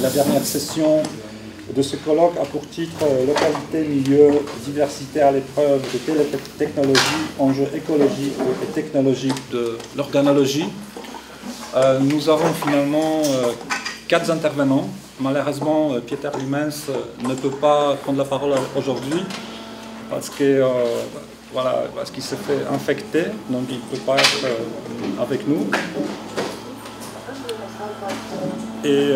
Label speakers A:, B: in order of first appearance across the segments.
A: la dernière session de ce colloque a pour titre Localité, milieu, diversité à l'épreuve de télétechnologie, enjeux écologiques et technologiques de l'organologie. Nous avons finalement 4 intervenants. Malheureusement, Pieter Lumens ne peut pas prendre la parole aujourd'hui parce que voilà, parce qu'il s'est fait infecter, donc il ne peut pas être avec nous. Et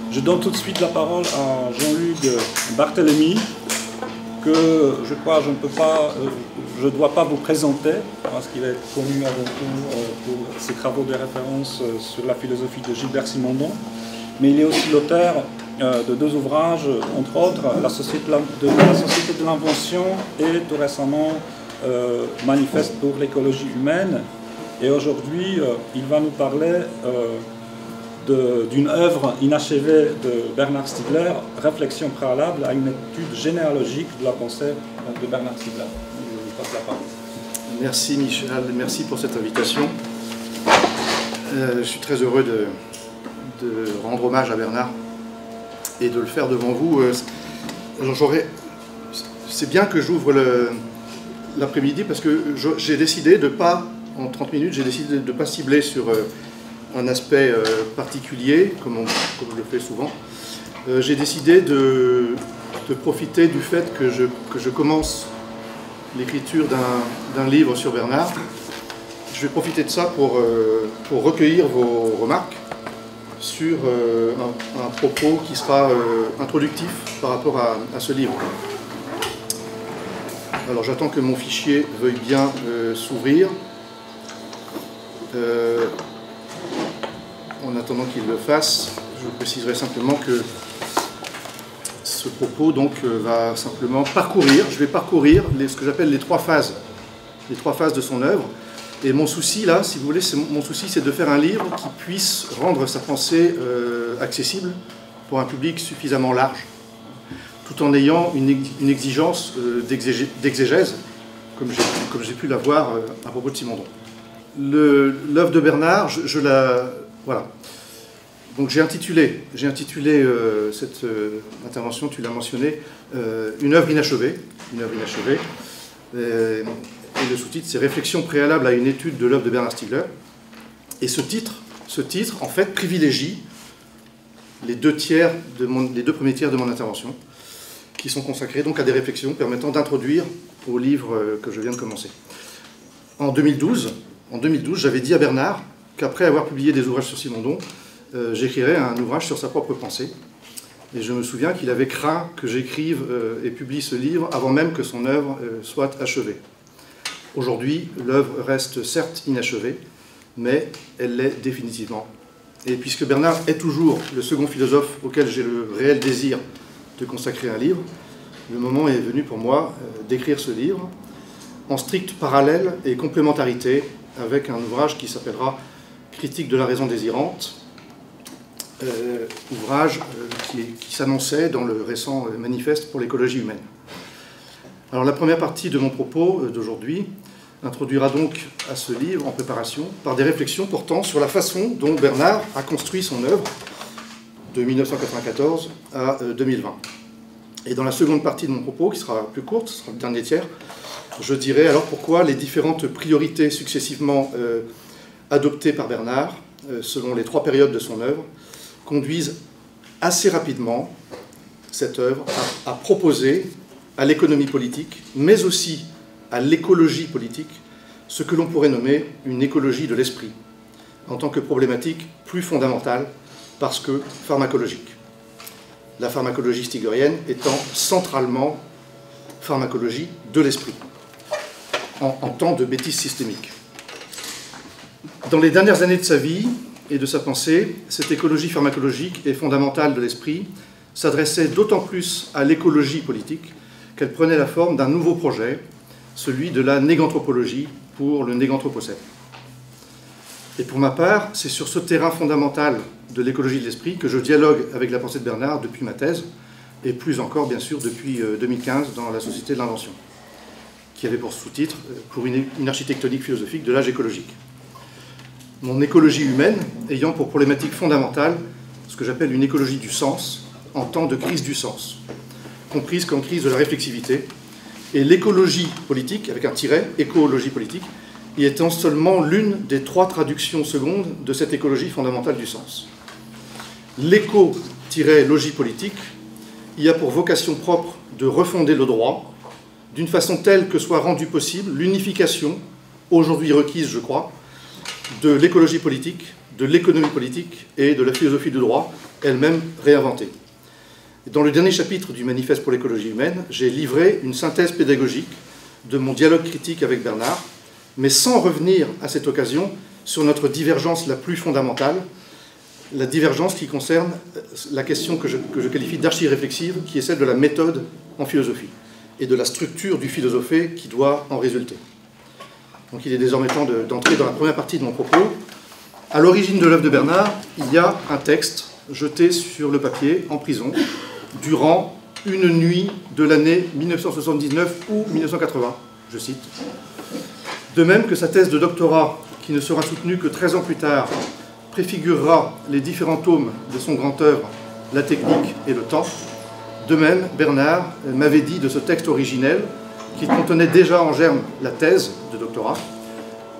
A: je donne tout de suite la parole à Jean-Luc Barthélemy, que je crois je ne dois pas vous présenter, parce qu'il est connu avant tout pour ses travaux de référence sur la philosophie de Gilbert Simondon, mais il est aussi l'auteur de 2 ouvrages, entre autres La Société de l'invention et tout récemment Manifeste pour l'écologie humaine. Et aujourd'hui, il va nous parler d'une œuvre inachevée de Bernard Stiegler, Réflexion préalable à une étude généalogique de la pensée de Bernard Stiegler. Je vous passe la parole.
B: Merci Michel, merci pour cette invitation. Je suis très heureux de rendre hommage à Bernard et de le faire devant vous. C'est bien que j'ouvre l'après-midi parce que j'ai décidé de pas, en 30 minutes, j'ai décidé de ne pas cibler sur un aspect particulier, comme je le fais souvent. J'ai décidé de profiter du fait que je commence l'écriture d'un livre sur Bernard. Je vais profiter de ça pour recueillir vos remarques sur un propos qui sera introductif par rapport à ce livre. Alors j'attends que mon fichier veuille bien s'ouvrir. En attendant qu'il le fasse, je préciserai simplement que ce propos donc va simplement parcourir, je vais parcourir ce que j'appelle les 3 phases de son œuvre. Et mon souci là, si vous voulez, mon souci c'est de faire un livre qui puisse rendre sa pensée accessible pour un public suffisamment large, tout en ayant une exigence d'exégèse, comme j'ai pu l'avoir à propos de Simondon. L'œuvre de Bernard, voilà. Donc j'ai intitulé cette intervention, tu l'as mentionné, une œuvre inachevée. Et le sous-titre, c'est Réflexion préalable à une étude de l'œuvre de Bernard Stiegler. Et ce titre, en fait, privilégie les 2 premiers tiers de mon intervention, qui sont consacrés donc à des réflexions permettant d'introduire au livre que je viens de commencer. En 2012, j'avais dit à Bernard qu'après avoir publié des ouvrages sur Simondon, j'écrirais un ouvrage sur sa propre pensée. Et je me souviens qu'il avait craint que j'écrive et publie ce livre avant même que son œuvre soit achevée. Aujourd'hui, l'œuvre reste certes inachevée, mais elle l'est définitivement. Et puisque Bernard est toujours le second philosophe auquel j'ai le réel désir de consacrer un livre, le moment est venu pour moi d'écrire ce livre en stricte parallèle et complémentarité avec un ouvrage qui s'appellera Critique de la raison désirante, ouvrage qui s'annonçait dans le récent manifeste pour l'écologie humaine. Alors la première partie de mon propos d'aujourd'hui introduira donc à ce livre en préparation par des réflexions portant sur la façon dont Bernard a construit son œuvre de 1994 à 2020. Et dans la seconde partie de mon propos, qui sera plus courte, ce sera le dernier tiers, je dirai alors pourquoi les différentes priorités successivement adoptées par Bernard, selon les 3 périodes de son œuvre, conduisent assez rapidement cette œuvre à proposer à l'économie politique, mais aussi à l'écologie politique, ce que l'on pourrait nommer une écologie de l'esprit, en tant que problématique plus fondamentale, parce que pharmacologique. La pharmacologie stiglerienne étant centralement pharmacologie de l'esprit, en temps de bêtise systémique. Dans les dernières années de sa vie et de sa pensée, cette écologie pharmacologique et fondamentale de l'esprit s'adressait d'autant plus à l'écologie politique qu'elle prenait la forme d'un nouveau projet, celui de la néganthropologie pour le néganthropocène. Et pour ma part, c'est sur ce terrain fondamental de l'écologie de l'esprit que je dialogue avec la pensée de Bernard depuis ma thèse, et plus encore, bien sûr, depuis 2015 dans la Société de l'invention, qui avait pour sous-titre « Pour une architectonique philosophique de l'âge écologique ». Mon écologie humaine ayant pour problématique fondamentale ce ce que j'appelle une écologie du sens, en temps de crise du sens, comprise comme crise de la réflexivité, et l'écologie politique, avec un tiret, écologie politique, y étant seulement l'une des 3 traductions secondes de cette écologie fondamentale du sens. L'éco-logie politique y a pour vocation propre de refonder le droit d'une façon telle que soit rendue possible l'unification, aujourd'hui requise, je crois, de l'écologie politique, de l'économie politique et de la philosophie du droit, elle-même réinventée. Dans le dernier chapitre du Manifeste pour l'écologie humaine, j'ai livré une synthèse pédagogique de mon dialogue critique avec Bernard, mais sans revenir à cette occasion sur notre divergence la plus fondamentale, la divergence qui concerne la question que je qualifie d'archi-réflexive, qui est celle de la méthode en philosophie et de la structure du philosophé qui doit en résulter. Donc il est désormais temps d'entrer dans la première partie de mon propos. À l'origine de l'œuvre de Bernard, il y a un texte jeté sur le papier en prison durant une nuit de l'année 1979 ou 1980, je cite. De même que sa thèse de doctorat, qui ne sera soutenue que 13 ans plus tard, préfigurera les différents tomes de son grand œuvre, La technique et le temps. De même, Bernard m'avait dit de ce texte originel, qui contenait déjà en germe la thèse de doctorat.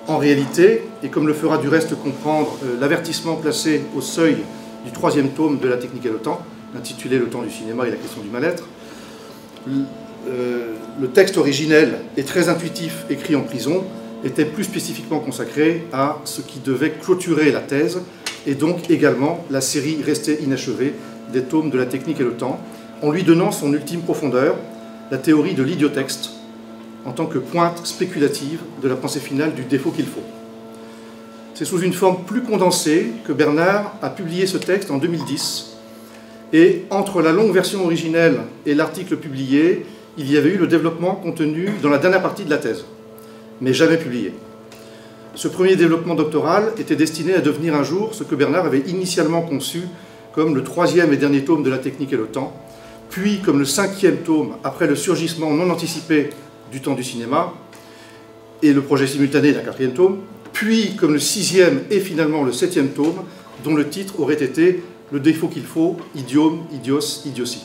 B: En réalité, et comme le fera du reste comprendre l'avertissement placé au seuil du 3e tome de La technique et le temps, intitulé Le temps du cinéma et la question du mal-être, le texte originel et très intuitif écrit en prison était plus spécifiquement consacré à ce qui devait clôturer la thèse et donc également la série restée inachevée des tomes de La technique et le temps, en lui donnant son ultime profondeur, la théorie de l'idiotexte, en tant que pointe spéculative de la pensée finale du défaut qu'il faut. C'est sous une forme plus condensée que Bernard a publié ce texte en 2010, et entre la longue version originelle et l'article publié, il y avait eu le développement contenu dans la dernière partie de la thèse, mais jamais publié. Ce premier développement doctoral était destiné à devenir un jour ce que Bernard avait initialement conçu comme le 3e et dernier tome de La technique et le temps, puis comme le 5e tome après le surgissement non anticipé du temps du cinéma et le projet simultané d'un 4e tome, puis comme le 6e et finalement le 7e tome, dont le titre aurait été « Le défaut qu'il faut, idiome, idios, idiotie ».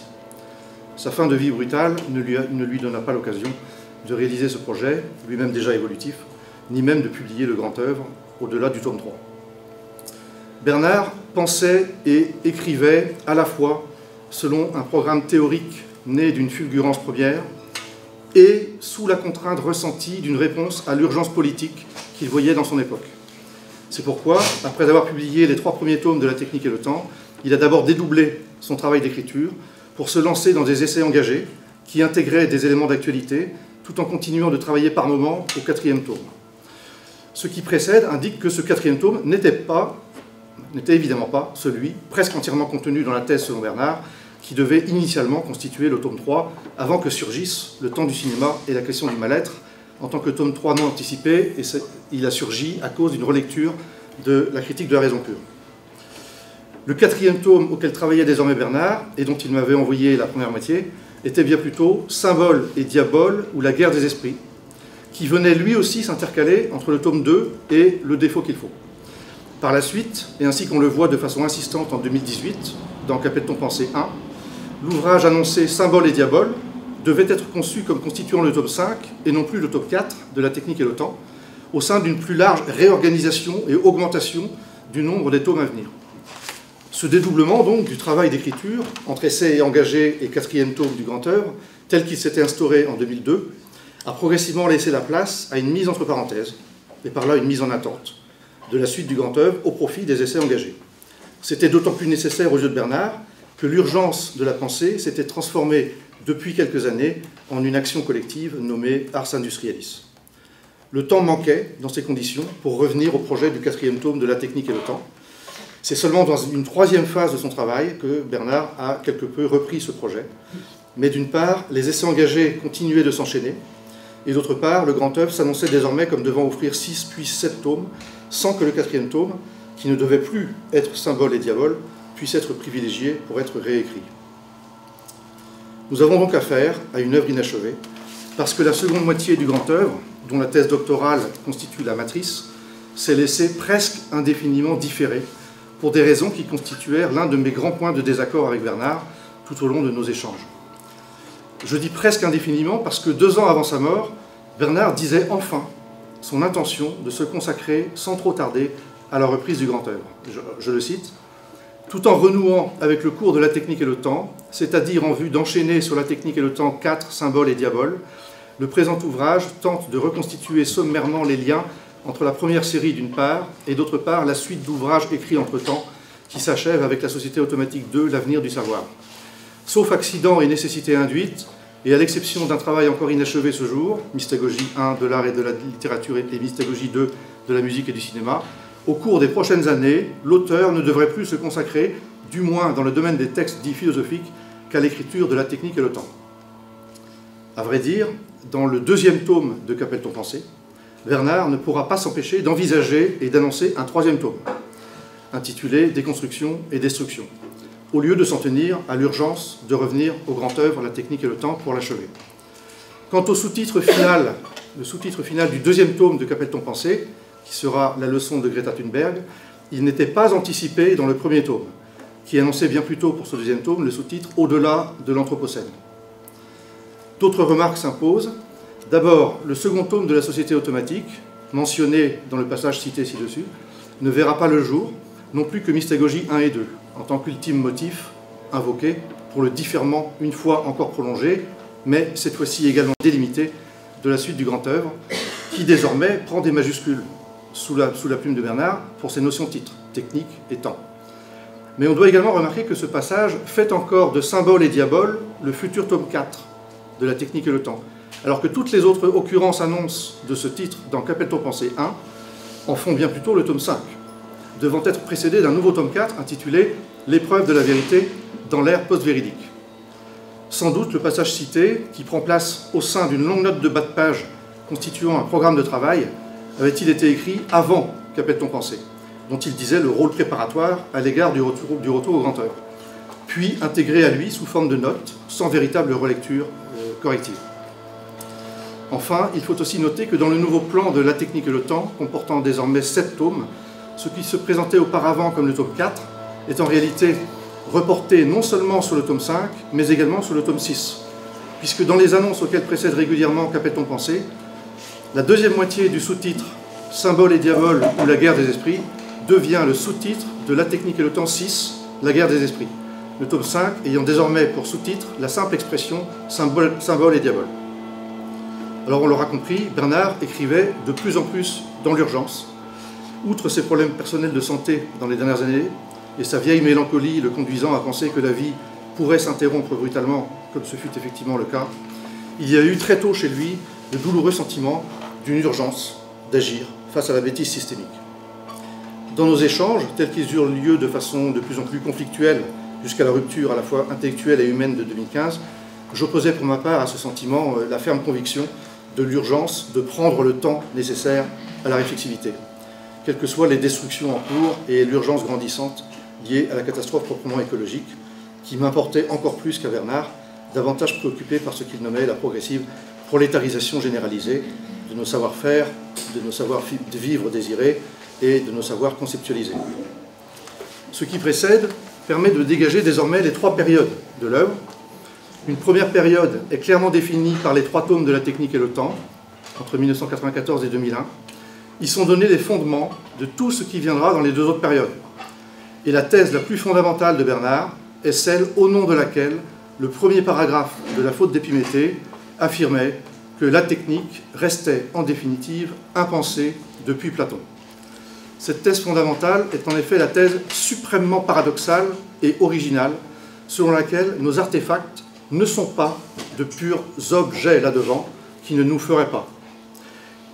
B: Sa fin de vie brutale ne lui donna pas l'occasion de réaliser ce projet, lui-même déjà évolutif, ni même de publier le grand œuvre au-delà du tome 3. Bernard pensait et écrivait à la fois selon un programme théorique né d'une fulgurance première et sous la contrainte ressentie d'une réponse à l'urgence politique qu'il voyait dans son époque. C'est pourquoi, après avoir publié les 3 premiers tomes de La technique et le temps, il a d'abord dédoublé son travail d'écriture pour se lancer dans des essais engagés qui intégraient des éléments d'actualité tout en continuant de travailler par moments au 4e tome. Ce qui précède indique que ce 4e tome n'était évidemment pas celui, presque entièrement contenu dans la thèse selon Bernard, qui devait initialement constituer le tome 3, avant que surgisse le temps du cinéma et la question du mal-être, en tant que tome 3 non anticipé, et il a surgi à cause d'une relecture de la critique de la raison pure. Le 4e tome auquel travaillait désormais Bernard, et dont il m'avait envoyé la première moitié, était bien plutôt Symbole et Diabole, ou la guerre des esprits, qui venait lui aussi s'intercaler entre le tome 2 et le défaut qu'il faut. Par la suite, et ainsi qu'on le voit de façon insistante en 2018, dans Qu'appelle-t-on penser 1, l'ouvrage annoncé Symbole et Diabole devait être conçu comme constituant le tome 5 et non plus le tome 4 de La technique et le temps, au sein d'une plus large réorganisation et augmentation du nombre des tomes à venir. Ce dédoublement donc du travail d'écriture entre essais engagés et 4e tome du grand œuvre, tel qu'il s'était instauré en 2002, a progressivement laissé la place à une mise entre parenthèses, et par là une mise en attente, de la suite du grand œuvre au profit des essais engagés. C'était d'autant plus nécessaire aux yeux de Bernard que l'urgence de la pensée s'était transformée depuis quelques années en une action collective nommée Ars Industrialis. Le temps manquait, dans ces conditions, pour revenir au projet du 4e tome de La technique et le temps. C'est seulement dans une 3e phase de son travail que Bernard a quelque peu repris ce projet. Mais d'une part, les essais engagés continuaient de s'enchaîner, et d'autre part, le grand œuvre s'annonçait désormais comme devant offrir 6 puis 7 tomes, sans que le 4e tome, qui ne devait plus être Symbole et Diabole, puisse être privilégié pour être réécrit. Nous avons donc affaire à une œuvre inachevée, parce que la seconde moitié du grand œuvre, dont la thèse doctorale constitue la matrice, s'est laissée presque indéfiniment différer pour des raisons qui constituèrent l'un de mes grands points de désaccord avec Bernard tout au long de nos échanges. Je dis presque indéfiniment parce que 2 ans avant sa mort, Bernard disait enfin son intention de se consacrer sans trop tarder à la reprise du grand œuvre. Je le cite, « Tout en renouant avec le cours de la technique et le temps, c'est-à-dire en vue d'enchaîner sur la technique et le temps 4 symboles et diaboles, le présent ouvrage tente de reconstituer sommairement les liens entre la première série d'une part et d'autre part la suite d'ouvrages écrits entre-temps qui s'achève avec la Société automatique 2, l'avenir du savoir. Sauf accident et nécessité induite, et à l'exception d'un travail encore inachevé ce jour, Mystagogie 1 de l'art et de la littérature et Mystagogie 2 de la musique et du cinéma, au cours des prochaines années, l'auteur ne devrait plus se consacrer, du moins dans le domaine des textes dits philosophiques, qu'à l'écriture de la technique et le temps. À vrai dire, dans le 2e tome de Qu'appelle-t-on penser, Bernard ne pourra pas s'empêcher d'envisager et d'annoncer un 3e tome, intitulé Déconstruction et Destruction, au lieu de s'en tenir à l'urgence de revenir au grand œuvre, la technique et le temps, pour l'achever. Quant au sous-titre final, le sous-titre final du 2e tome de Qu'appelle-t-on penser, qui sera la leçon de Greta Thunberg, il n'était pas anticipé dans le 1er tome, qui annonçait bien plus tôt pour ce 2e tome le sous-titre « Au-delà de l'Anthropocène ». D'autres remarques s'imposent. D'abord, le 2e tome de la Société automatique, mentionné dans le passage cité ci-dessus, ne verra pas le jour, non plus que Mystagogie 1 et 2, en tant qu'ultime motif invoqué pour le différement une fois encore prolongé, mais cette fois-ci également délimité, de la suite du grand œuvre, qui désormais prend des majuscules sous la plume de Bernard pour ses notions titres, technique et temps. Mais on doit également remarquer que ce passage fait encore de symbole et diabole le futur tome 4 de la technique et le temps, alors que toutes les autres occurrences annonces de ce titre dans Qu'appelle-t-on penser 1 en font bien plutôt le tome 5, devant être précédé d'un nouveau tome 4 intitulé « L'épreuve de la vérité dans l'ère post-véridique ». Sans doute le passage cité, qui prend place au sein d'une longue note de bas de page constituant un programme de travail, avait-il été écrit avant Qu'appelle-t-on penser, dont il disait le rôle préparatoire à l'égard du retour au grand œuvre, puis intégré à lui sous forme de notes, sans véritable relecture corrective. Enfin, il faut aussi noter que dans le nouveau plan de la technique et le temps, comportant désormais 7 tomes, ce qui se présentait auparavant comme le tome 4 est en réalité reporté non seulement sur le tome 5, mais également sur le tome 6, puisque dans les annonces auxquelles précède régulièrement Qu'appelle-t-on penser, la 2e moitié du sous-titre « Symbole et diabole ou la guerre des esprits » devient le sous-titre de la technique et le temps 6, la guerre des esprits, le tome 5 ayant désormais pour sous-titre la simple expression « symbole et diabole ». Alors on l'aura compris, Bernard écrivait de plus en plus dans l'urgence. Outre ses problèmes personnels de santé dans les dernières années et sa vieille mélancolie le conduisant à penser que la vie pourrait s'interrompre brutalement, comme ce fut effectivement le cas, il y a eu très tôt chez lui le douloureux sentiment d'une urgence d'agir face à la bêtise systémique. Dans nos échanges, tels qu'ils eurent lieu de façon de plus en plus conflictuelle jusqu'à la rupture à la fois intellectuelle et humaine de 2015, j'opposais pour ma part à ce sentiment la ferme conviction de l'urgence de prendre le temps nécessaire à la réflexivité, quelles que soient les destructions en cours et l'urgence grandissante liée à la catastrophe proprement écologique, qui m'importait encore plus qu'à Bernard, davantage préoccupé par ce qu'il nommait la progressive prolétarisation généralisée de nos savoir-faire, de nos savoir-vivre désirés et de nos savoirs conceptualisés. Ce qui précède permet de dégager désormais les 3 périodes de l'œuvre. Une première période est clairement définie par les 3 tomes de la technique et le temps, entre 1994 et 2001. Ils sont donnés les fondements de tout ce qui viendra dans les 2 autres périodes. Et la thèse la plus fondamentale de Bernard est celle au nom de laquelle le premier paragraphe de la faute d'Épiméthée affirmait que la technique restait en définitive impensée depuis Platon. Cette thèse fondamentale est en effet la thèse suprêmement paradoxale et originale selon laquelle nos artefacts ne sont pas de purs objets là-devant qui ne nous feraient pas.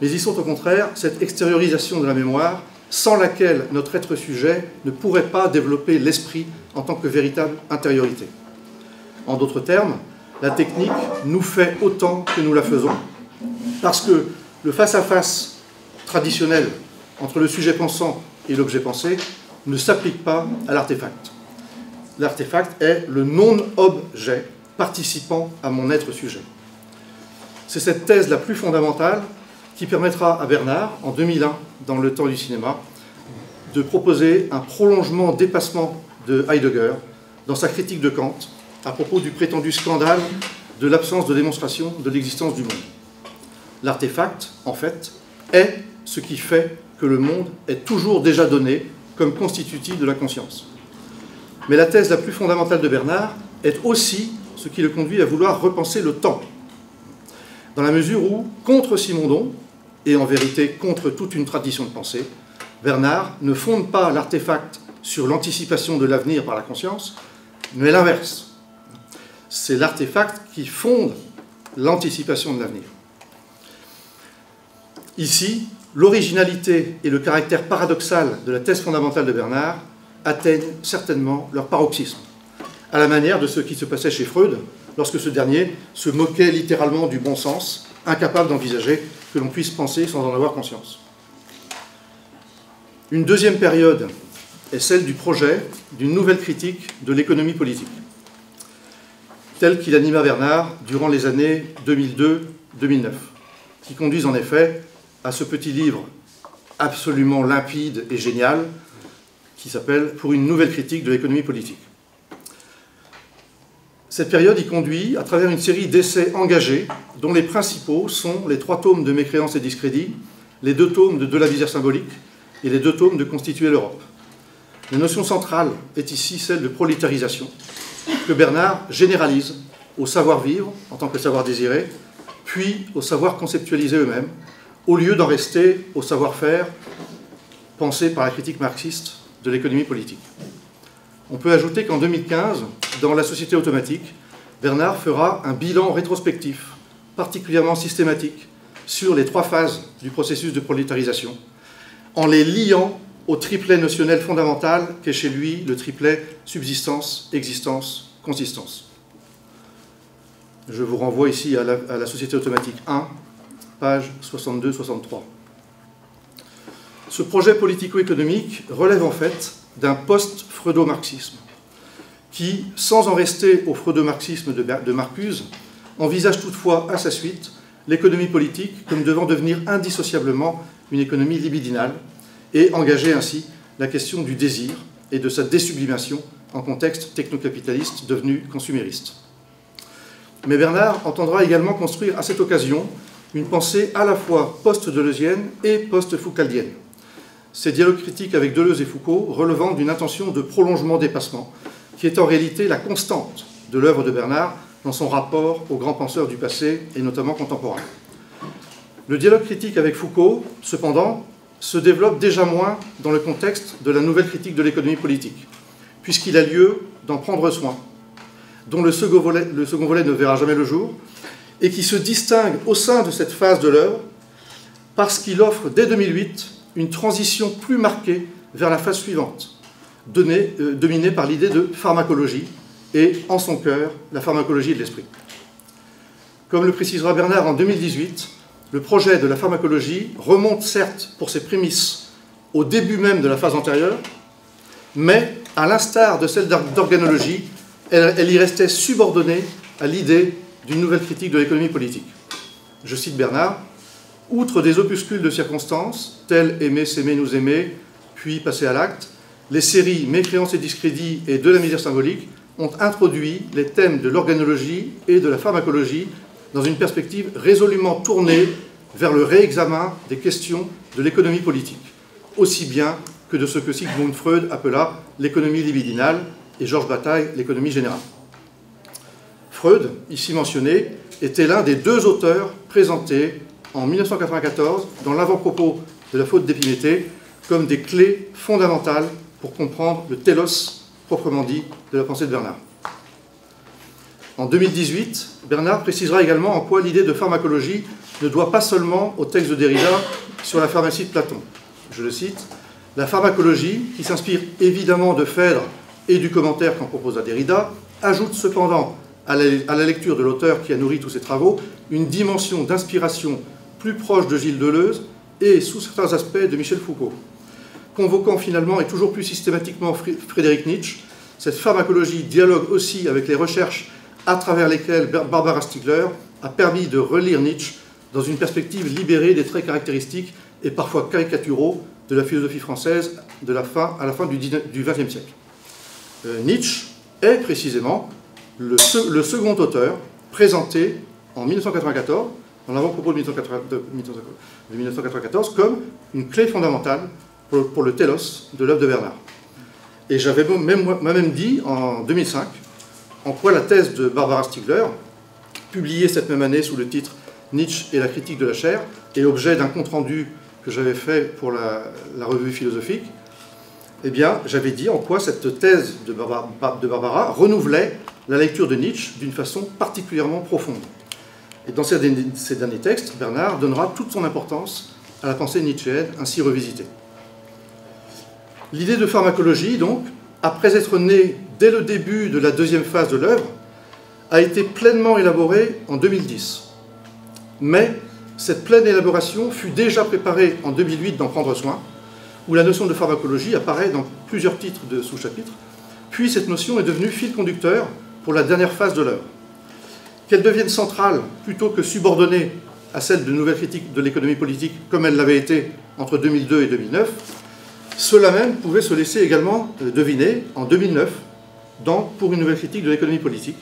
B: Mais ils sont au contraire cette extériorisation de la mémoire sans laquelle notre être sujet ne pourrait pas développer l'esprit en tant que véritable intériorité. En d'autres termes, la technique nous fait autant que nous la faisons, parce que le face-à-face traditionnel entre le sujet pensant et l'objet pensé ne s'applique pas à l'artefact. L'artefact est le non-objet participant à mon être sujet. C'est cette thèse la plus fondamentale qui permettra à Bernard, en 2001, dans Le Temps du cinéma, de proposer un prolongement dépassement de Heidegger dans sa critique de Kant à propos du prétendu scandale de l'absence de démonstration de l'existence du monde. L'artefact, en fait, est ce qui fait que le monde est toujours déjà donné comme constitutif de la conscience. Mais la thèse la plus fondamentale de Bernard est aussi ce qui le conduit à vouloir repenser le temps. Dans la mesure où, contre Simondon, et en vérité contre toute une tradition de pensée, Bernard ne fonde pas l'artefact sur l'anticipation de l'avenir par la conscience, mais l'inverse. C'est l'artefact qui fonde l'anticipation de l'avenir. Ici, l'originalité et le caractère paradoxal de la thèse fondamentale de Bernard atteignent certainement leur paroxysme, à la manière de ce qui se passait chez Freud, lorsque ce dernier se moquait littéralement du bon sens, incapable d'envisager que l'on puisse penser sans en avoir conscience. Une deuxième période est celle du projet d'une nouvelle critique de l'économie politique, tel qu'il anima Bernard durant les années 2002-2009, qui conduisent en effet à ce petit livre absolument limpide et génial qui s'appelle « Pour une nouvelle critique de l'économie politique ». Cette période y conduit à travers une série d'essais engagés dont les principaux sont les 3 tomes de Mécréance et discrédit, les 2 tomes de la visère symbolique et les 2 tomes de Constituer l'Europe. La notion centrale est ici celle de prolétarisation, que Bernard généralise au savoir-vivre en tant que savoir désiré, puis au savoir conceptualisé eux-mêmes, au lieu d'en rester au savoir-faire pensé par la critique marxiste de l'économie politique. On peut ajouter qu'en 2015, dans La Société automatique, Bernard fera un bilan rétrospectif, particulièrement systématique, sur les 3 phases du processus de prolétarisation, en les liant au triplet notionnel fondamental qu'est chez lui le triplet subsistance, existence, consistance. Je vous renvoie ici à la Société automatique 1, page 62-63. Ce projet politico-économique relève en fait d'un post-freudo-marxisme qui, sans en rester au freudo-marxisme de Marcuse, envisage toutefois à sa suite l'économie politique comme devant devenir indissociablement une économie libidinale et engager ainsi la question du désir et de sa désublimation en contexte technocapitaliste devenu consumériste. Mais Bernard entendra également construire à cette occasion une pensée à la fois post-deleuzienne et post-foucaldienne. Ces dialogues critiques avec Deleuze et Foucault relevant d'une intention de prolongement-dépassement qui est en réalité la constante de l'œuvre de Bernard dans son rapport aux grands penseurs du passé et notamment contemporains. Le dialogue critique avec Foucault, cependant, se développe déjà moins dans le contexte de la nouvelle critique de l'économie politique, puisqu'il a lieu d'en prendre soin, dont le second volet ne verra jamais le jour, et qui se distingue au sein de cette phase de l'œuvre parce qu'il offre dès 2008 une transition plus marquée vers la phase suivante, dominée par l'idée de pharmacologie et, en son cœur, la pharmacologie de l'esprit. Comme le précisera Bernard en 2018, le projet de la pharmacologie remonte certes pour ses prémices au début même de la phase antérieure, mais à l'instar de celle d'organologie, elle y restait subordonnée à l'idée d'une nouvelle critique de l'économie politique. Je cite Bernard, « Outre des opuscules de circonstances, tels Aimer, s'aimer, nous aimer, puis passer à l'acte, les séries Mécréance et discrédit et De la misère symbolique ont introduit les thèmes de l'organologie et de la pharmacologie dans une perspective résolument tournée vers le réexamen des questions de l'économie politique, aussi bien que de ce que Sigmund Freud appela l'économie libidinale et Georges Bataille l'économie générale. Freud, ici mentionné, était l'un des 2 auteurs présentés en 1994 dans l'avant-propos de la faute d'Épiméthée comme des clés fondamentales pour comprendre le télos proprement dit de la pensée de Bernard. En 2018, Bernard précisera également en quoi l'idée de pharmacologie ne doit pas seulement au texte de Derrida sur la pharmacie de Platon. Je le cite, « La pharmacologie, qui s'inspire évidemment de Phèdre et du commentaire qu'en proposa Derrida, ajoute cependant à la lecture de l'auteur qui a nourri tous ses travaux une dimension d'inspiration plus proche de Gilles Deleuze et, sous certains aspects, de Michel Foucault. Convoquant finalement et toujours plus systématiquement Friedrich Nietzsche, cette pharmacologie dialogue aussi avec les recherches à travers lesquelles Barbara Stiegler a permis de relire Nietzsche dans une perspective libérée des traits caractéristiques et parfois caricaturaux de la philosophie française à la fin du XXe siècle. Nietzsche est précisément le second auteur présenté en 1994, dans l'avant-propos de 1994, comme une clé fondamentale pour le télos de l'œuvre de Bernard. Et j'avais même dit en 2005 en quoi la thèse de Barbara Stiegler, publiée cette même année sous le titre « Nietzsche et la critique de la chair » et objet d'un compte-rendu que j'avais fait pour la revue philosophique, eh bien, j'avais dit en quoi cette thèse de Barbara renouvelait la lecture de Nietzsche d'une façon particulièrement profonde. Et dans ces derniers textes, Bernard donnera toute son importance à la pensée nietzschéenne ainsi revisitée. L'idée de pharmacologie, donc, après être née dès le début de la deuxième phase de l'œuvre, a été pleinement élaborée en 2010. Mais cette pleine élaboration fut déjà préparée en 2008 dans Prendre soin, où la notion de pharmacologie apparaît dans plusieurs titres de sous-chapitres, puis cette notion est devenue fil conducteur pour la dernière phase de l'œuvre. Qu'elle devienne centrale plutôt que subordonnée à celle de nouvelles critiques de l'économie politique comme elle l'avait été entre 2002 et 2009, cela même pouvait se laisser également deviner en 2009 dans Pour une nouvelle critique de l'économie politique,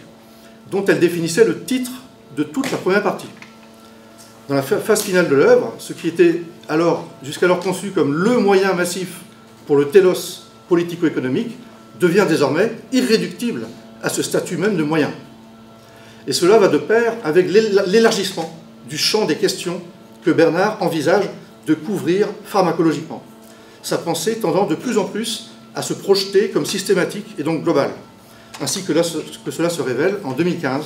B: dont elle définissait le titre de toute la première partie. Dans la phase finale de l'œuvre, ce qui était jusqu'alors conçu comme le moyen massif pour le télos politico-économique devient désormais irréductible à ce statut même de moyen. Et cela va de pair avec l'élargissement du champ des questions que Bernard envisage de couvrir pharmacologiquement, sa pensée tendant de plus en plus à se projeter comme systématique et donc globale, ainsi que cela se révèle en 2015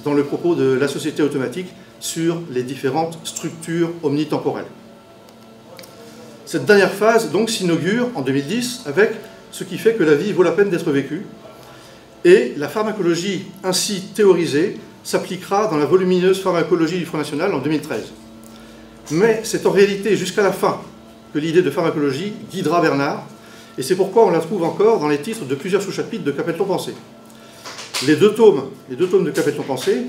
B: dans le propos de la société automatique sur les différentes structures omnitemporelles. Cette dernière phase donc s'inaugure en 2010 avec ce qui fait que la vie vaut la peine d'être vécue, et la pharmacologie ainsi théorisée s'appliquera dans la volumineuse pharmacologie du Front National en 2013. Mais c'est en réalité jusqu'à la fin que l'idée de pharmacologie guidera Bernard, et c'est pourquoi on la trouve encore dans les titres de plusieurs sous-chapitres de Qu'appelle-t-on penser. Les deux tomes de Qu'appelle-t-on penser,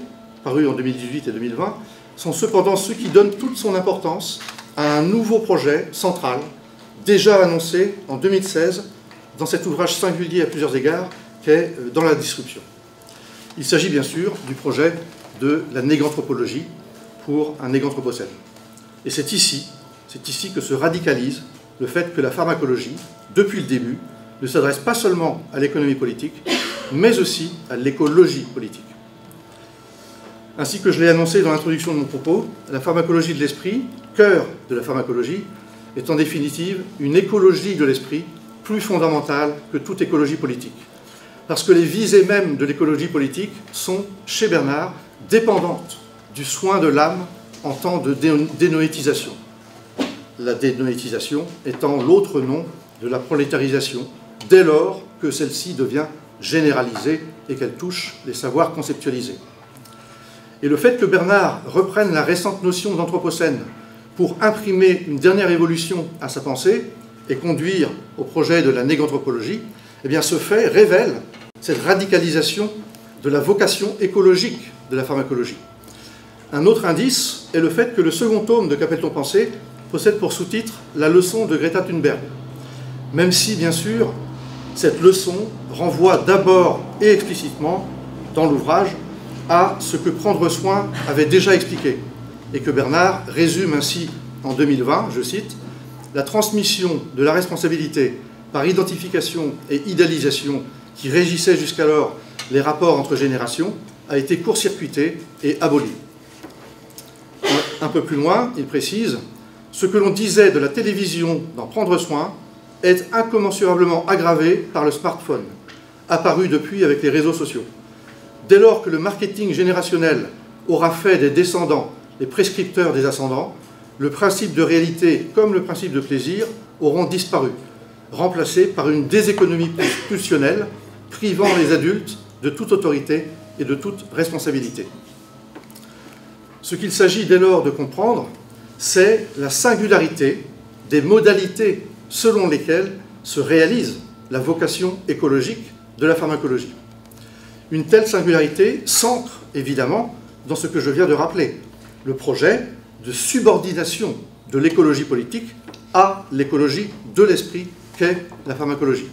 B: parus en 2018 et 2020, sont cependant ceux qui donnent toute son importance à un nouveau projet central, déjà annoncé en 2016 dans cet ouvrage singulier à plusieurs égards qu'est Dans la disruption. Il s'agit bien sûr du projet de la néganthropologie pour un néganthropocène. Et c'est ici que se radicalise le fait que la pharmacologie, depuis le début, ne s'adresse pas seulement à l'économie politique, mais aussi à l'écologie politique. Ainsi que je l'ai annoncé dans l'introduction de mon propos, la pharmacologie de l'esprit, cœur de la pharmacologie, est en définitive une écologie de l'esprit plus fondamentale que toute écologie politique. Parce que les visées mêmes de l'écologie politique sont, chez Bernard, dépendantes du soin de l'âme en temps de dénoétisation. La dénoétisation étant l'autre nom de la prolétarisation, dès lors que celle-ci devient généralisée et qu'elle touche les savoirs conceptualisés. Et le fait que Bernard reprenne la récente notion d'anthropocène pour imprimer une dernière évolution à sa pensée et conduire au projet de la néganthropologie, eh bien ce fait révèle cette radicalisation de la vocation écologique de la pharmacologie. Un autre indice est le fait que le second tome de Qu'appelle-t-on penser possède pour sous-titre la leçon de Greta Thunberg, même si, bien sûr, cette leçon renvoie d'abord et explicitement dans l'ouvrage à ce que Prendre soin avait déjà expliqué, et que Bernard résume ainsi en 2020, je cite, « La transmission de la responsabilité par identification et idéalisation qui régissait jusqu'alors les rapports entre générations a été court-circuitée et abolie. » Un peu plus loin, il précise « Ce que l'on disait de la télévision dans Prendre soin est incommensurablement aggravé par le smartphone, apparu depuis avec les réseaux sociaux. Dès lors que le marketing générationnel aura fait des descendants les prescripteurs des ascendants, le principe de réalité comme le principe de plaisir auront disparu, remplacés par une déséconomie pulsionnelle, privant les adultes de toute autorité et de toute responsabilité. » Ce qu'il s'agit dès lors de comprendre, c'est la singularité des modalités selon lesquelles se réalise la vocation écologique de la pharmacologie. Une telle singularité s'ancre évidemment dans ce que je viens de rappeler, le projet de subordination de l'écologie politique à l'écologie de l'esprit qu'est la pharmacologie.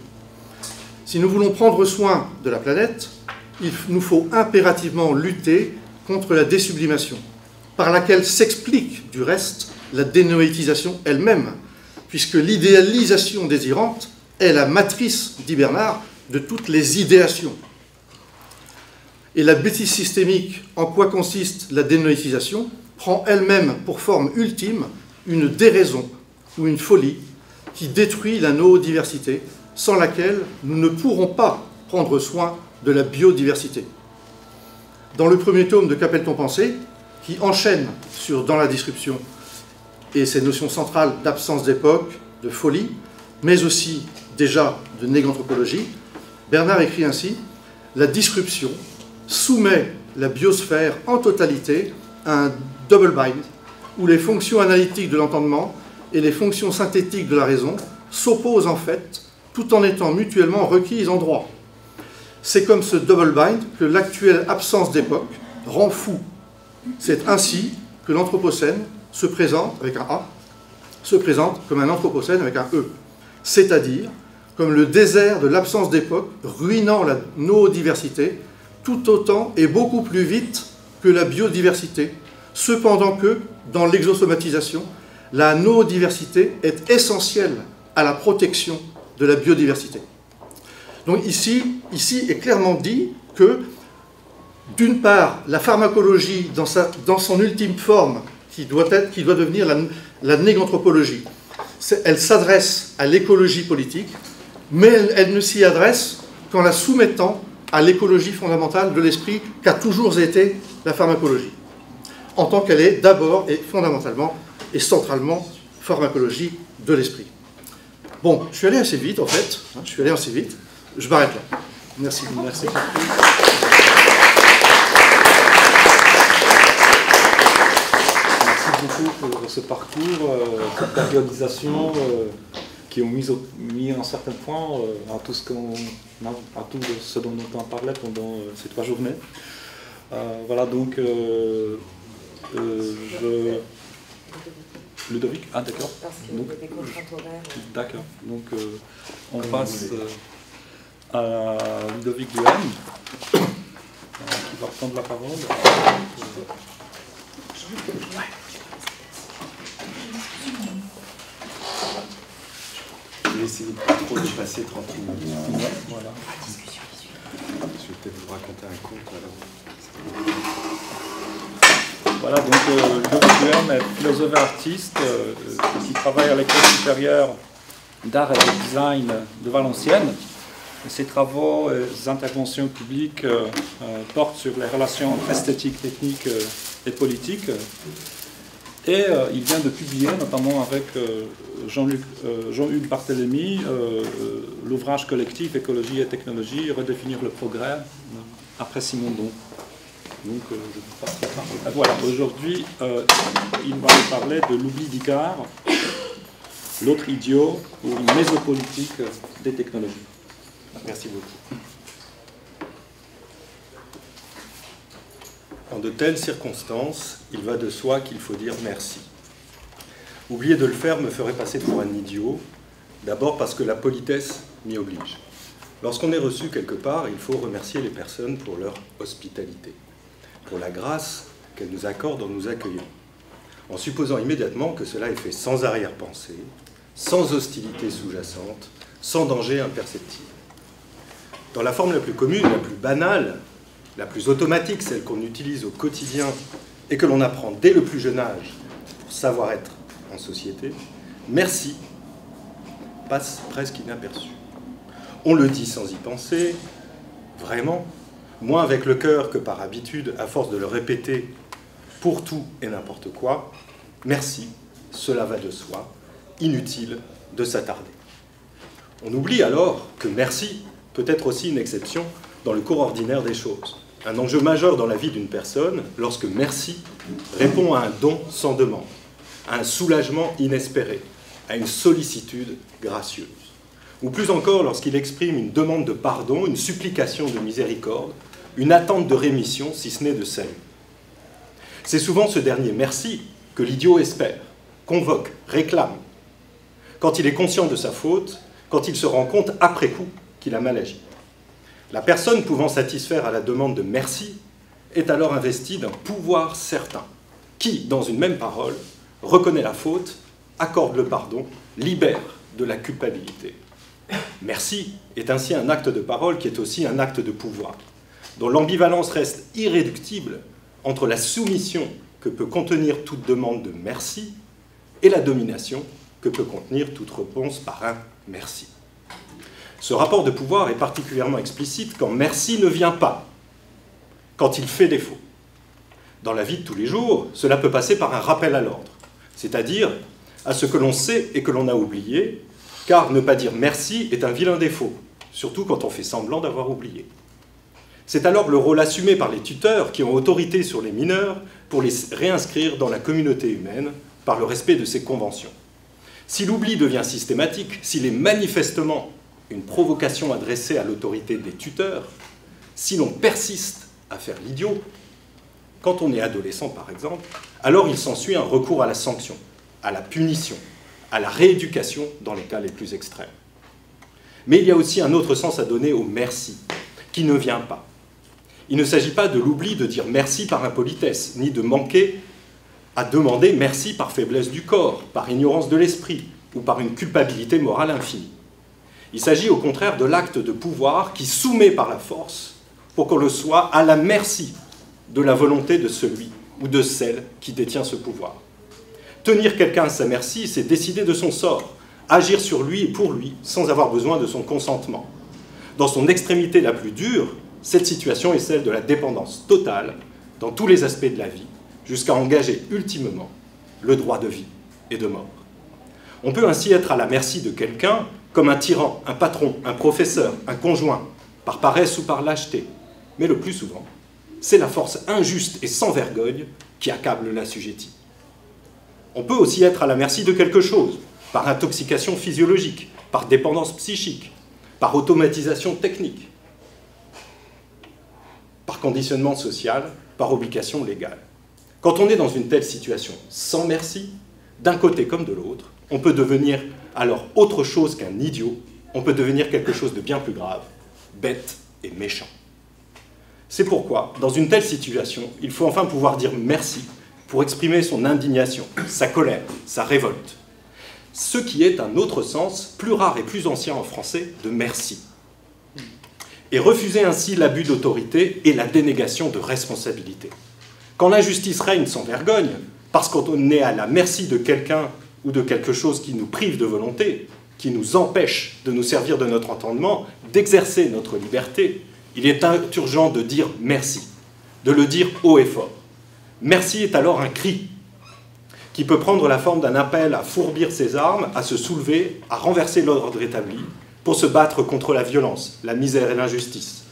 B: Si nous voulons prendre soin de la planète, il nous faut impérativement lutter contre la désublimation, par laquelle s'explique du reste la dénoétisation elle-même, puisque l'idéalisation désirante est la matrice, dit Bernard, de toutes les idéations. Et la bêtise systémique, en quoi consiste la dénoétisation, prend elle-même pour forme ultime une déraison ou une folie qui détruit la noodiversité, sans laquelle nous ne pourrons pas prendre soin de la biodiversité. Dans le premier tome de Qu'appelle-t-on penser, qui enchaîne sur Dans la description et ces notions centrales d'absence d'époque, de folie, mais aussi déjà de néganthropologie, Bernard écrit ainsi « La disruption soumet la biosphère en totalité à un double bind, où les fonctions analytiques de l'entendement et les fonctions synthétiques de la raison s'opposent en fait, tout en étant mutuellement requises en droit. C'est comme ce double bind que l'actuelle absence d'époque rend fou. C'est ainsi que l'anthropocène se présente, avec un A, se présente comme un anthropocène avec un E, c'est-à-dire comme le désert de l'absence d'époque ruinant la noodiversité tout autant et beaucoup plus vite que la biodiversité, cependant que, dans l'exosomatisation, la noodiversité est essentielle à la protection de la biodiversité. Donc ici est clairement dit que, d'une part, la pharmacologie, dans son ultime forme, qui doit devenir la néganthropologie, elle s'adresse à l'écologie politique, mais elle ne s'y adresse qu'en la soumettant à l'écologie fondamentale de l'esprit qu'a toujours été la pharmacologie, en tant qu'elle est d'abord et fondamentalement et centralement pharmacologie de l'esprit. Bon, je suis allé assez vite en fait, je m'arrête là. Merci.
A: Merci. Merci beaucoup pour ce parcours, cette périodisation qui ont mis en certains points à tout ce dont on parlait pendant ces 3 journées. Voilà, donc Ludovic, ah d'accord.
C: Parce qu'il y a des contraintes horaires.
A: D'accord, donc on passe à Ludovic Duhem, qui va prendre la parole.
D: Je vais essayer de pas trop dépasser 30 minutes.
A: Ouais, voilà.
D: Je vais peut-être vous raconter un conte alors.
A: Voilà, donc Ludovic Duhem est philosophe et artiste qui travaille à l'École supérieure d'art et de design de Valenciennes. Et ses travaux et ses interventions publiques portent sur les relations esthétiques, techniques et politiques. Et il vient de publier, notamment avec Jean-Hugues Barthélemy, l'ouvrage collectif Écologie et technologie, redéfinir le progrès, après Simondon. Donc, je passe la parole. Voilà, aujourd'hui, il va nous parler de l'oubli d'Icare, l'autre idiot, ou une mésopolitique des technologies.
D: Merci beaucoup. En de telles circonstances, il va de soi qu'il faut dire merci. Oublier de le faire me ferait passer pour un idiot, d'abord parce que la politesse m'y oblige. Lorsqu'on est reçu quelque part, il faut remercier les personnes pour leur hospitalité, pour la grâce qu'elles nous accordent en nous accueillant, en supposant immédiatement que cela est fait sans arrière-pensée, sans hostilité sous-jacente, sans danger imperceptible. Dans la forme la plus commune, la plus banale, la plus automatique, celle qu'on utilise au quotidien et que l'on apprend dès le plus jeune âge pour savoir être en société, merci passe presque inaperçu. On le dit sans y penser, vraiment, moins avec le cœur que par habitude, à force de le répéter pour tout et n'importe quoi, merci, cela va de soi, inutile de s'attarder. On oublie alors que merci peut être aussi une exception dans le cours ordinaire des choses. Un enjeu majeur dans la vie d'une personne lorsque merci répond à un don sans demande, à un soulagement inespéré, à une sollicitude gracieuse. Ou plus encore lorsqu'il exprime une demande de pardon, une supplication de miséricorde, une attente de rémission, si ce n'est de salut. C'est souvent ce dernier merci que l'idiot espère, convoque, réclame. quand il est conscient de sa faute, quand il se rend compte après coup qu'il a mal agi. La personne pouvant satisfaire à la demande de merci est alors investie d'un pouvoir certain, qui, dans une même parole, reconnaît la faute, accorde le pardon, libère de la culpabilité. Merci est ainsi un acte de parole qui est aussi un acte de pouvoir, dont l'ambivalence reste irréductible entre la soumission que peut contenir toute demande de merci et la domination que peut contenir toute réponse par un merci. Ce rapport de pouvoir est particulièrement explicite quand merci ne vient pas, quand il fait défaut. Dans la vie de tous les jours, cela peut passer par un rappel à l'ordre, c'est-à-dire à ce que l'on sait et que l'on a oublié, car ne pas dire merci est un vilain défaut, surtout quand on fait semblant d'avoir oublié. C'est alors le rôle assumé par les tuteurs qui ont autorité sur les mineurs pour les réinscrire dans la communauté humaine par le respect de ces conventions. Si l'oubli devient systématique, s'il est manifestement une provocation adressée à l'autorité des tuteurs, si l'on persiste à faire l'idiot, quand on est adolescent par exemple, alors il s'ensuit un recours à la sanction, à la punition, à la rééducation dans les cas les plus extrêmes. Mais il y a aussi un autre sens à donner au merci, qui ne vient pas. Il ne s'agit pas de l'oubli de dire merci par impolitesse, ni de manquer à demander merci par faiblesse du corps, par ignorance de l'esprit, ou par une culpabilité morale infinie. Il s'agit au contraire de l'acte de pouvoir qui soumet par la force pour qu'on le soit à la merci de la volonté de celui ou de celle qui détient ce pouvoir. Tenir quelqu'un à sa merci, c'est décider de son sort, agir sur lui et pour lui, sans avoir besoin de son consentement. Dans son extrémité la plus dure, cette situation est celle de la dépendance totale dans tous les aspects de la vie, jusqu'à engager ultimement le droit de vie et de mort. On peut ainsi être à la merci de quelqu'un comme un tyran, un patron, un professeur, un conjoint, par paresse ou par lâcheté. Mais le plus souvent, c'est la force injuste et sans vergogne qui accable l'assujetti. On peut aussi être à la merci de quelque chose, par intoxication physiologique, par dépendance psychique, par automatisation technique, par conditionnement social, par obligation légale. Quand on est dans une telle situation sans merci, d'un côté comme de l'autre, on peut devenir alors autre chose qu'un idiot, on peut devenir quelque chose de bien plus grave, bête et méchant. C'est pourquoi, dans une telle situation, il faut enfin pouvoir dire merci pour exprimer son indignation, sa colère, sa révolte. Ce qui est un autre sens, plus rare et plus ancien en français, de merci. Et refuser ainsi l'abus d'autorité et la dénégation de responsabilité. Quand l'injustice règne sans vergogne, parce qu'on est à la merci de quelqu'un ou de quelque chose qui nous prive de volonté, qui nous empêche de nous servir de notre entendement, d'exercer notre liberté, il est urgent de dire merci, de le dire haut et fort. Merci est alors un cri qui peut prendre la forme d'un appel à fourbir ses armes, à se soulever, à renverser l'ordre établi, pour se battre contre la violence, la misère et l'injustice,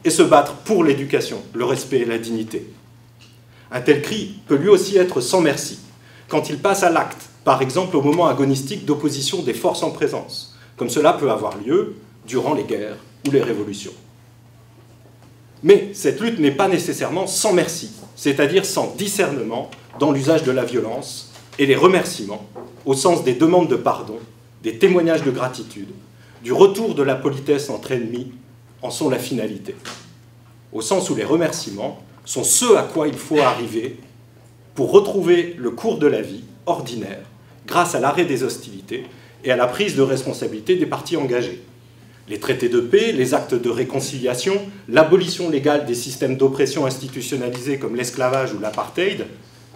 D: et se battre pour l'éducation, le respect et la dignité. Un tel cri peut lui aussi être sans merci, quand il passe à l'acte, par exemple au moment agonistique d'opposition des forces en présence, comme cela peut avoir lieu durant les guerres ou les révolutions. Mais cette lutte n'est pas nécessairement sans merci, c'est-à-dire sans discernement dans l'usage de la violence et les remerciements, au sens des demandes de pardon, des témoignages de gratitude, du retour de la politesse entre ennemis en sont la finalité, au sens où les remerciements sont ce à quoi il faut arriver pour retrouver le cours de la vie ordinaire grâce à l'arrêt des hostilités et à la prise de responsabilité des parties engagées. Les traités de paix, les actes de réconciliation, l'abolition légale des systèmes d'oppression institutionnalisés comme l'esclavage ou l'apartheid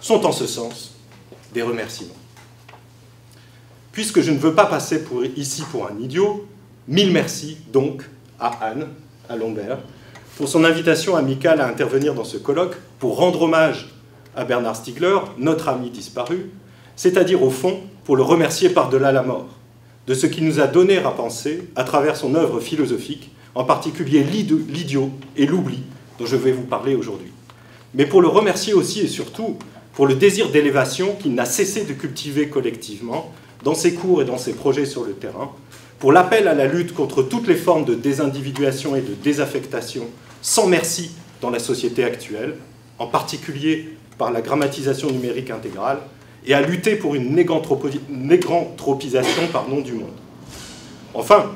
D: sont en ce sens des remerciements. Puisque je ne veux pas passer ici pour un idiot, 1000 merci donc à Anne, à Lombert, pour son invitation amicale à intervenir dans ce colloque pour rendre hommage à Bernard Stiegler, notre ami disparu, c'est-à-dire au fond pour le remercier par-delà la mort, de ce qu'il nous a donné à penser à travers son œuvre philosophique, en particulier l'idiot et l'oubli dont je vais vous parler aujourd'hui. Mais pour le remercier aussi et surtout pour le désir d'élévation qu'il n'a cessé de cultiver collectivement dans ses cours et dans ses projets sur le terrain, pour l'appel à la lutte contre toutes les formes de désindividuation et de désaffectation sans merci dans la société actuelle, en particulier par la grammatisation numérique intégrale, et à lutter pour une négantropisation du monde. Enfin,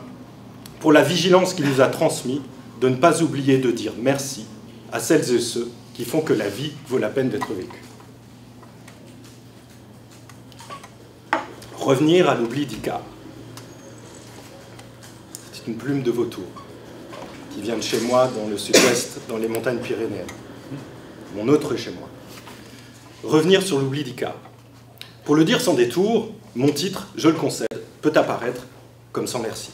D: pour la vigilance qu'il nous a transmise de ne pas oublier de dire merci à celles et ceux qui font que la vie vaut la peine d'être vécue. Revenir à l'oubli d'Icare. C'est une plume de vautour qui vient de chez moi dans le sud-ouest, dans les montagnes pyrénéennes. Mon autre chez moi. Revenir sur l'oubli d'Icare. Pour le dire sans détour, mon titre, je le concède, peut apparaître comme sans merci.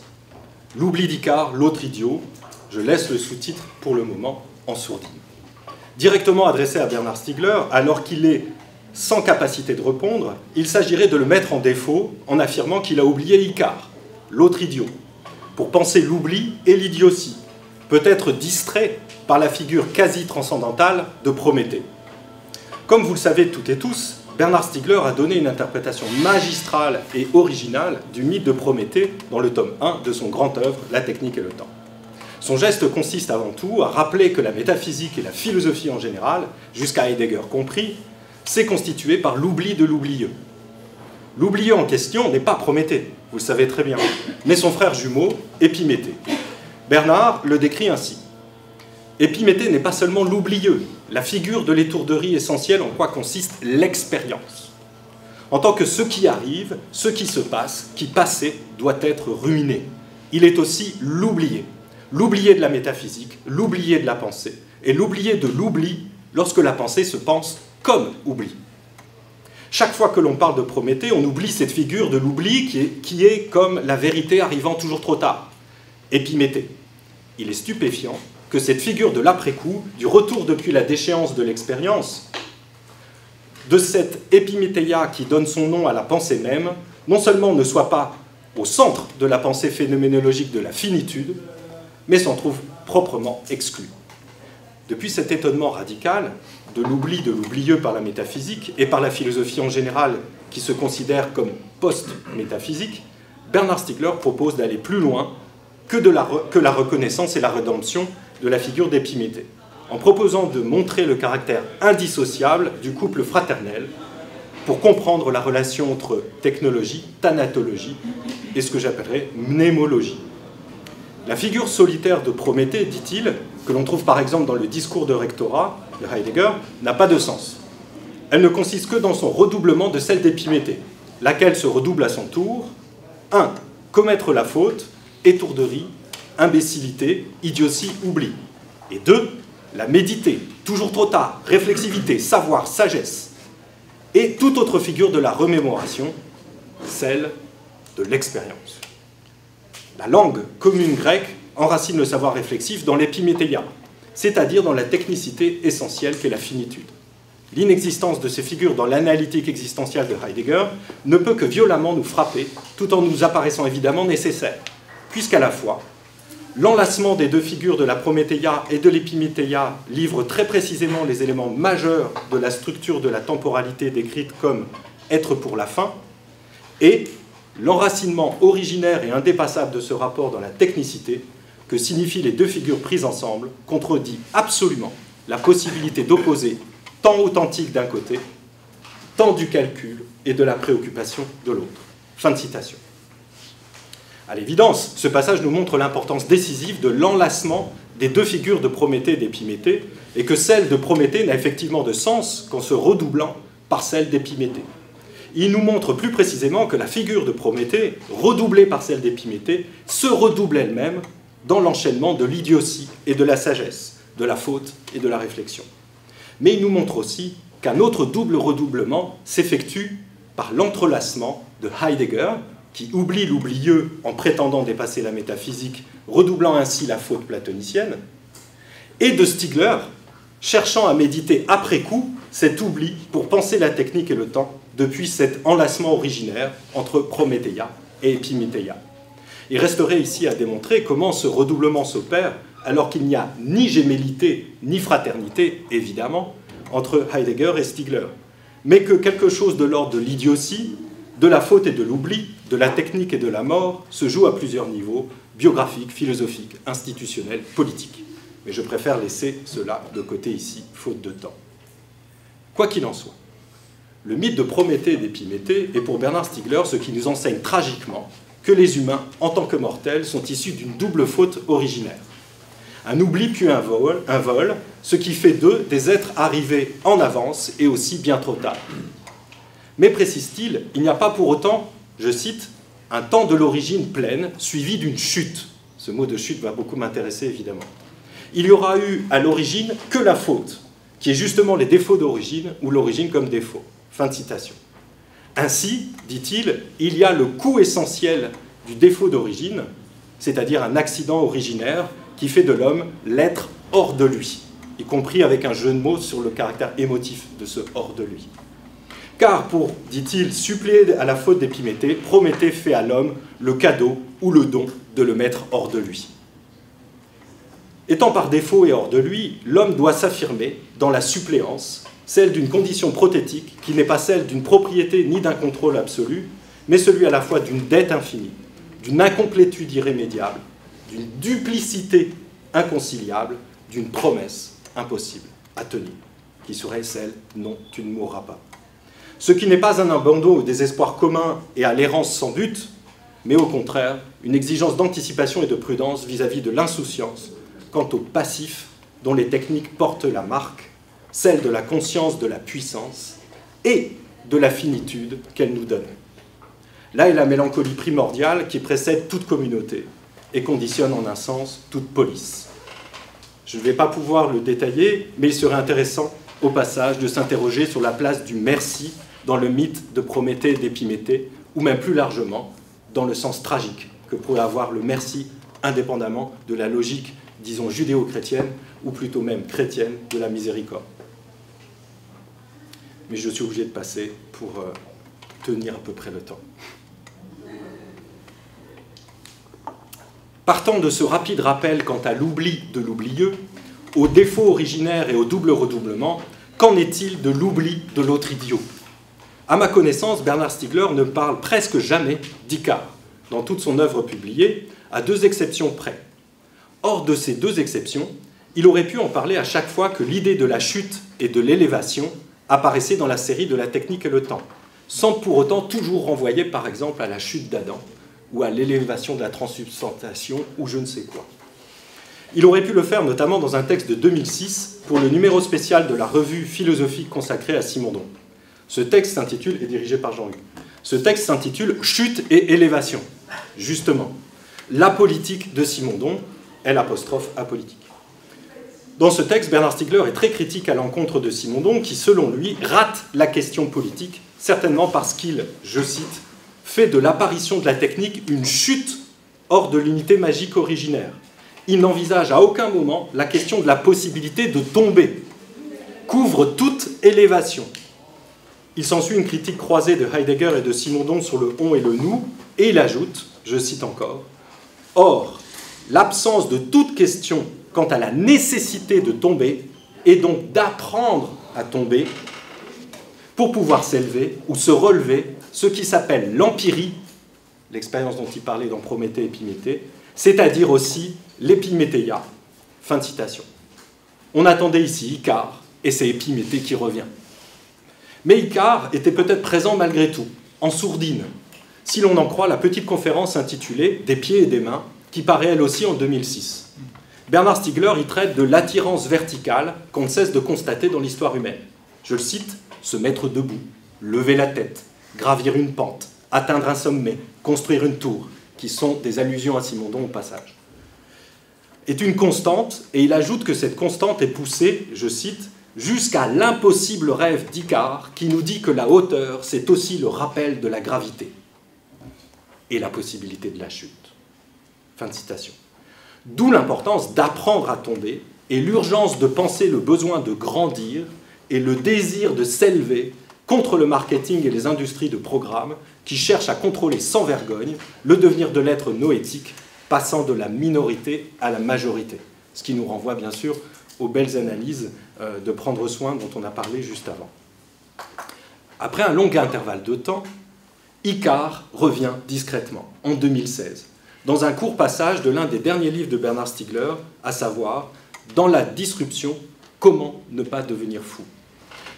D: L'oubli d'Icare, l'autre idiot, je laisse le sous-titre pour le moment en sourdine. Directement adressé à Bernard Stiegler, alors qu'il est sans capacité de répondre, il s'agirait de le mettre en défaut en affirmant qu'il a oublié Icare, l'autre idiot, pour penser l'oubli et l'idiotie, peut-être distrait par la figure quasi-transcendantale de Prométhée. Comme vous le savez toutes et tous, Bernard Stiegler a donné une interprétation magistrale et originale du mythe de Prométhée dans le tome 1 de son grand œuvre, La technique et le temps. Son geste consiste avant tout à rappeler que la métaphysique et la philosophie en général, jusqu'à Heidegger compris, s'est constituée par l'oubli de l'oublieux. L'oublieux en question n'est pas Prométhée, vous le savez très bien, mais son frère jumeau, Épiméthée. Bernard le décrit ainsi. Épiméthée n'est pas seulement l'oublieux, la figure de l'étourderie essentielle en quoi consiste l'expérience. En tant que ce qui arrive, ce qui se passe, qui passait, doit être ruiné. Il est aussi l'oublié. L'oublié de la métaphysique, l'oublié de la pensée, et l'oublié de l'oubli lorsque la pensée se pense comme oubli. Chaque fois que l'on parle de Prométhée, on oublie cette figure de l'oubli qui est comme la vérité arrivant toujours trop tard. Épiméthée. Il est stupéfiant que cette figure de l'après-coup, du retour depuis la déchéance de l'expérience, de cette épiméthéia qui donne son nom à la pensée même, non seulement ne soit pas au centre de la pensée phénoménologique de la finitude, mais s'en trouve proprement exclu. Depuis cet étonnement radical de l'oubli de l'oublieux par la métaphysique et par la philosophie en général qui se considère comme post-métaphysique, Bernard Stiegler propose d'aller plus loin que la reconnaissance et la rédemption de la figure d'Épiméthée, en proposant de montrer le caractère indissociable du couple fraternel pour comprendre la relation entre technologie, thanatologie et ce que j'appellerais mnémologie. La figure solitaire de Prométhée, dit-il, que l'on trouve par exemple dans le discours de rectorat de Heidegger, n'a pas de sens. Elle ne consiste que dans son redoublement de celle d'Épiméthée, laquelle se redouble à son tour. 1. Commettre la faute, étourderie, imbécilité, idiotie, oubli. Et 2. La méditer, toujours trop tard, réflexivité, savoir, sagesse. Et toute autre figure de la remémoration, celle de l'expérience. La langue commune grecque enracine le savoir réflexif dans l'épiméthéia, c'est-à-dire dans la technicité essentielle qu'est la finitude. L'inexistence de ces figures dans l'analytique existentielle de Heidegger ne peut que violemment nous frapper, tout en nous apparaissant évidemment nécessaire, puisqu'à la fois, l'enlacement des deux figures de la Prométhéia et de l'épiméthéia livre très précisément les éléments majeurs de la structure de la temporalité décrite comme être pour la fin, et l'enracinement originaire et indépassable de ce rapport dans la technicité que signifient les deux figures prises ensemble contredit absolument la possibilité d'opposer tant authentique d'un côté, tant du calcul et de la préoccupation de l'autre. Fin de citation. À l'évidence, ce passage nous montre l'importance décisive de l'enlacement des deux figures de Prométhée et d'Épiméthée, et que celle de Prométhée n'a effectivement de sens qu'en se redoublant par celle d'Épiméthée. Il nous montre plus précisément que la figure de Prométhée, redoublée par celle d'Épiméthée, se redouble elle-même dans l'enchaînement de l'idiotie et de la sagesse, de la faute et de la réflexion. Mais il nous montre aussi qu'un autre double redoublement s'effectue par l'entrelacement de Heidegger, qui oublie l'oublieux en prétendant dépasser la métaphysique, redoublant ainsi la faute platonicienne, et de Stiegler, cherchant à méditer après coup cet oubli pour penser la technique et le temps depuis cet enlacement originaire entre Prométhéia et Épiméthéia. Il resterait ici à démontrer comment ce redoublement s'opère alors qu'il n'y a ni gémellité ni fraternité, évidemment, entre Heidegger et Stiegler, mais que quelque chose de l'ordre de l'idiotie, de la faute et de l'oubli, de la technique et de la mort se joue à plusieurs niveaux, biographiques, philosophiques, institutionnels, politiques. Mais je préfère laisser cela de côté ici, faute de temps. Quoi qu'il en soit, Le mythe de Prométhée et d'Épiméthée est pour Bernard Stiegler ce qui nous enseigne tragiquement que les humains, en tant que mortels, sont issus d'une double faute originaire. Un oubli puis un vol, ce qui fait d'eux des êtres arrivés en avance et aussi bien trop tard. Mais précise-t-il, il n'y a pas pour autant, je cite, un temps de l'origine pleine suivi d'une chute. Ce mot de chute va beaucoup m'intéresser évidemment. Il y aura eu à l'origine que la faute, qui est justement les défauts d'origine ou l'origine comme défaut. Fin de citation. Ainsi, dit-il, il y a le coût essentiel du défaut d'origine, c'est-à-dire un accident originaire qui fait de l'homme l'être hors de lui, y compris avec un jeu de mots sur le caractère émotif de ce hors de lui. Car pour, dit-il, suppléer à la faute d'Épiméthée, Prométhée fait à l'homme le cadeau ou le don de le mettre hors de lui. Étant par défaut et hors de lui, l'homme doit s'affirmer dans la suppléance, celle d'une condition prothétique qui n'est pas celle d'une propriété ni d'un contrôle absolu, mais celui à la fois d'une dette infinie, d'une incomplétude irrémédiable, d'une duplicité inconciliable, d'une promesse impossible à tenir, qui serait celle « non, tu ne mourras pas ». Ce qui n'est pas un abandon au désespoir commun et à l'errance sans but, mais au contraire, une exigence d'anticipation et de prudence vis-à-vis de l'insouciance quant au passif dont les techniques portent la marque, celle de la conscience de la puissance et de la finitude qu'elle nous donne. Là est la mélancolie primordiale qui précède toute communauté et conditionne en un sens toute police. Je ne vais pas pouvoir le détailler, mais il serait intéressant au passage de s'interroger sur la place du merci dans le mythe de Prométhée et d'Épiméthée, ou même plus largement dans le sens tragique que pourrait avoir le merci indépendamment de la logique, disons, judéo-chrétienne, ou plutôt même chrétienne, de la miséricorde. Mais je suis obligé de passer pour tenir à peu près le temps. Partant de ce rapide rappel quant à l'oubli de l'oublieux, au défaut originaire et au double redoublement, qu'en est-il de l'oubli de l'autre idiot? À ma connaissance, Bernard Stiegler ne parle presque jamais d'Icare, dans toute son œuvre publiée, à deux exceptions près. Hors de ces deux exceptions, il aurait pu en parler à chaque fois que l'idée de la chute et de l'élévation apparaissait dans la série de la technique et le temps, sans pour autant toujours renvoyer par exemple à la chute d'Adam ou à l'élévation de la transsubstantiation ou je ne sais quoi. Il aurait pu le faire notamment dans un texte de 2006 pour le numéro spécial de la revue philosophique consacrée à Simondon. Ce texte s'intitule, et dirigé par Jean-Luc, ce texte s'intitule « Chute et élévation », justement. La politique de Simondon, l'apostrophe apolitique. Dans ce texte, Bernard Stiegler est très critique à l'encontre de Simondon qui, selon lui, rate la question politique, certainement parce qu'il, je cite, fait de l'apparition de la technique une chute hors de l'unité magique originaire. Il n'envisage à aucun moment la question de la possibilité de tomber, couvre toute élévation. Il s'ensuit une critique croisée de Heidegger et de Simondon sur le on et le nous, et il ajoute, je cite encore, « Or, l'absence de toute question quant à la nécessité de tomber et donc d'apprendre à tomber pour pouvoir s'élever ou se relever, ce qui s'appelle l'empirie, l'expérience dont il parlait dans Prométhée et Épiméthée, c'est-à-dire aussi l'épiméthéia. » Fin de citation. On attendait ici Icare, et c'est Épiméthée qui revient. Mais Icare était peut-être présent malgré tout, en sourdine, si l'on en croit la petite conférence intitulée « Des pieds et des mains », qui paraît elle aussi en 2006. Bernard Stiegler y traite de l'attirance verticale qu'on ne cesse de constater dans l'histoire humaine. Je le cite, « se mettre debout, lever la tête, gravir une pente, atteindre un sommet, construire une tour », qui sont des allusions à Simondon au passage, est une constante, et il ajoute que cette constante est poussée, je cite, « jusqu'à l'impossible rêve d'Icare qui nous dit que la hauteur, c'est aussi le rappel de la gravité et la possibilité de la chute. » Fin de citation. D'où l'importance d'apprendre à tomber et l'urgence de penser le besoin de grandir et le désir de s'élever contre le marketing et les industries de programme qui cherchent à contrôler sans vergogne le devenir de l'être noétique, passant de la minorité à la majorité. Ce qui nous renvoie bien sûr aux belles analyses de prendre soin dont on a parlé juste avant. Après un long intervalle de temps, Icare revient discrètement, en 2016, dans un court passage de l'un des derniers livres de Bernard Stiegler, à savoir « Dans la disruption, comment ne pas devenir fou ».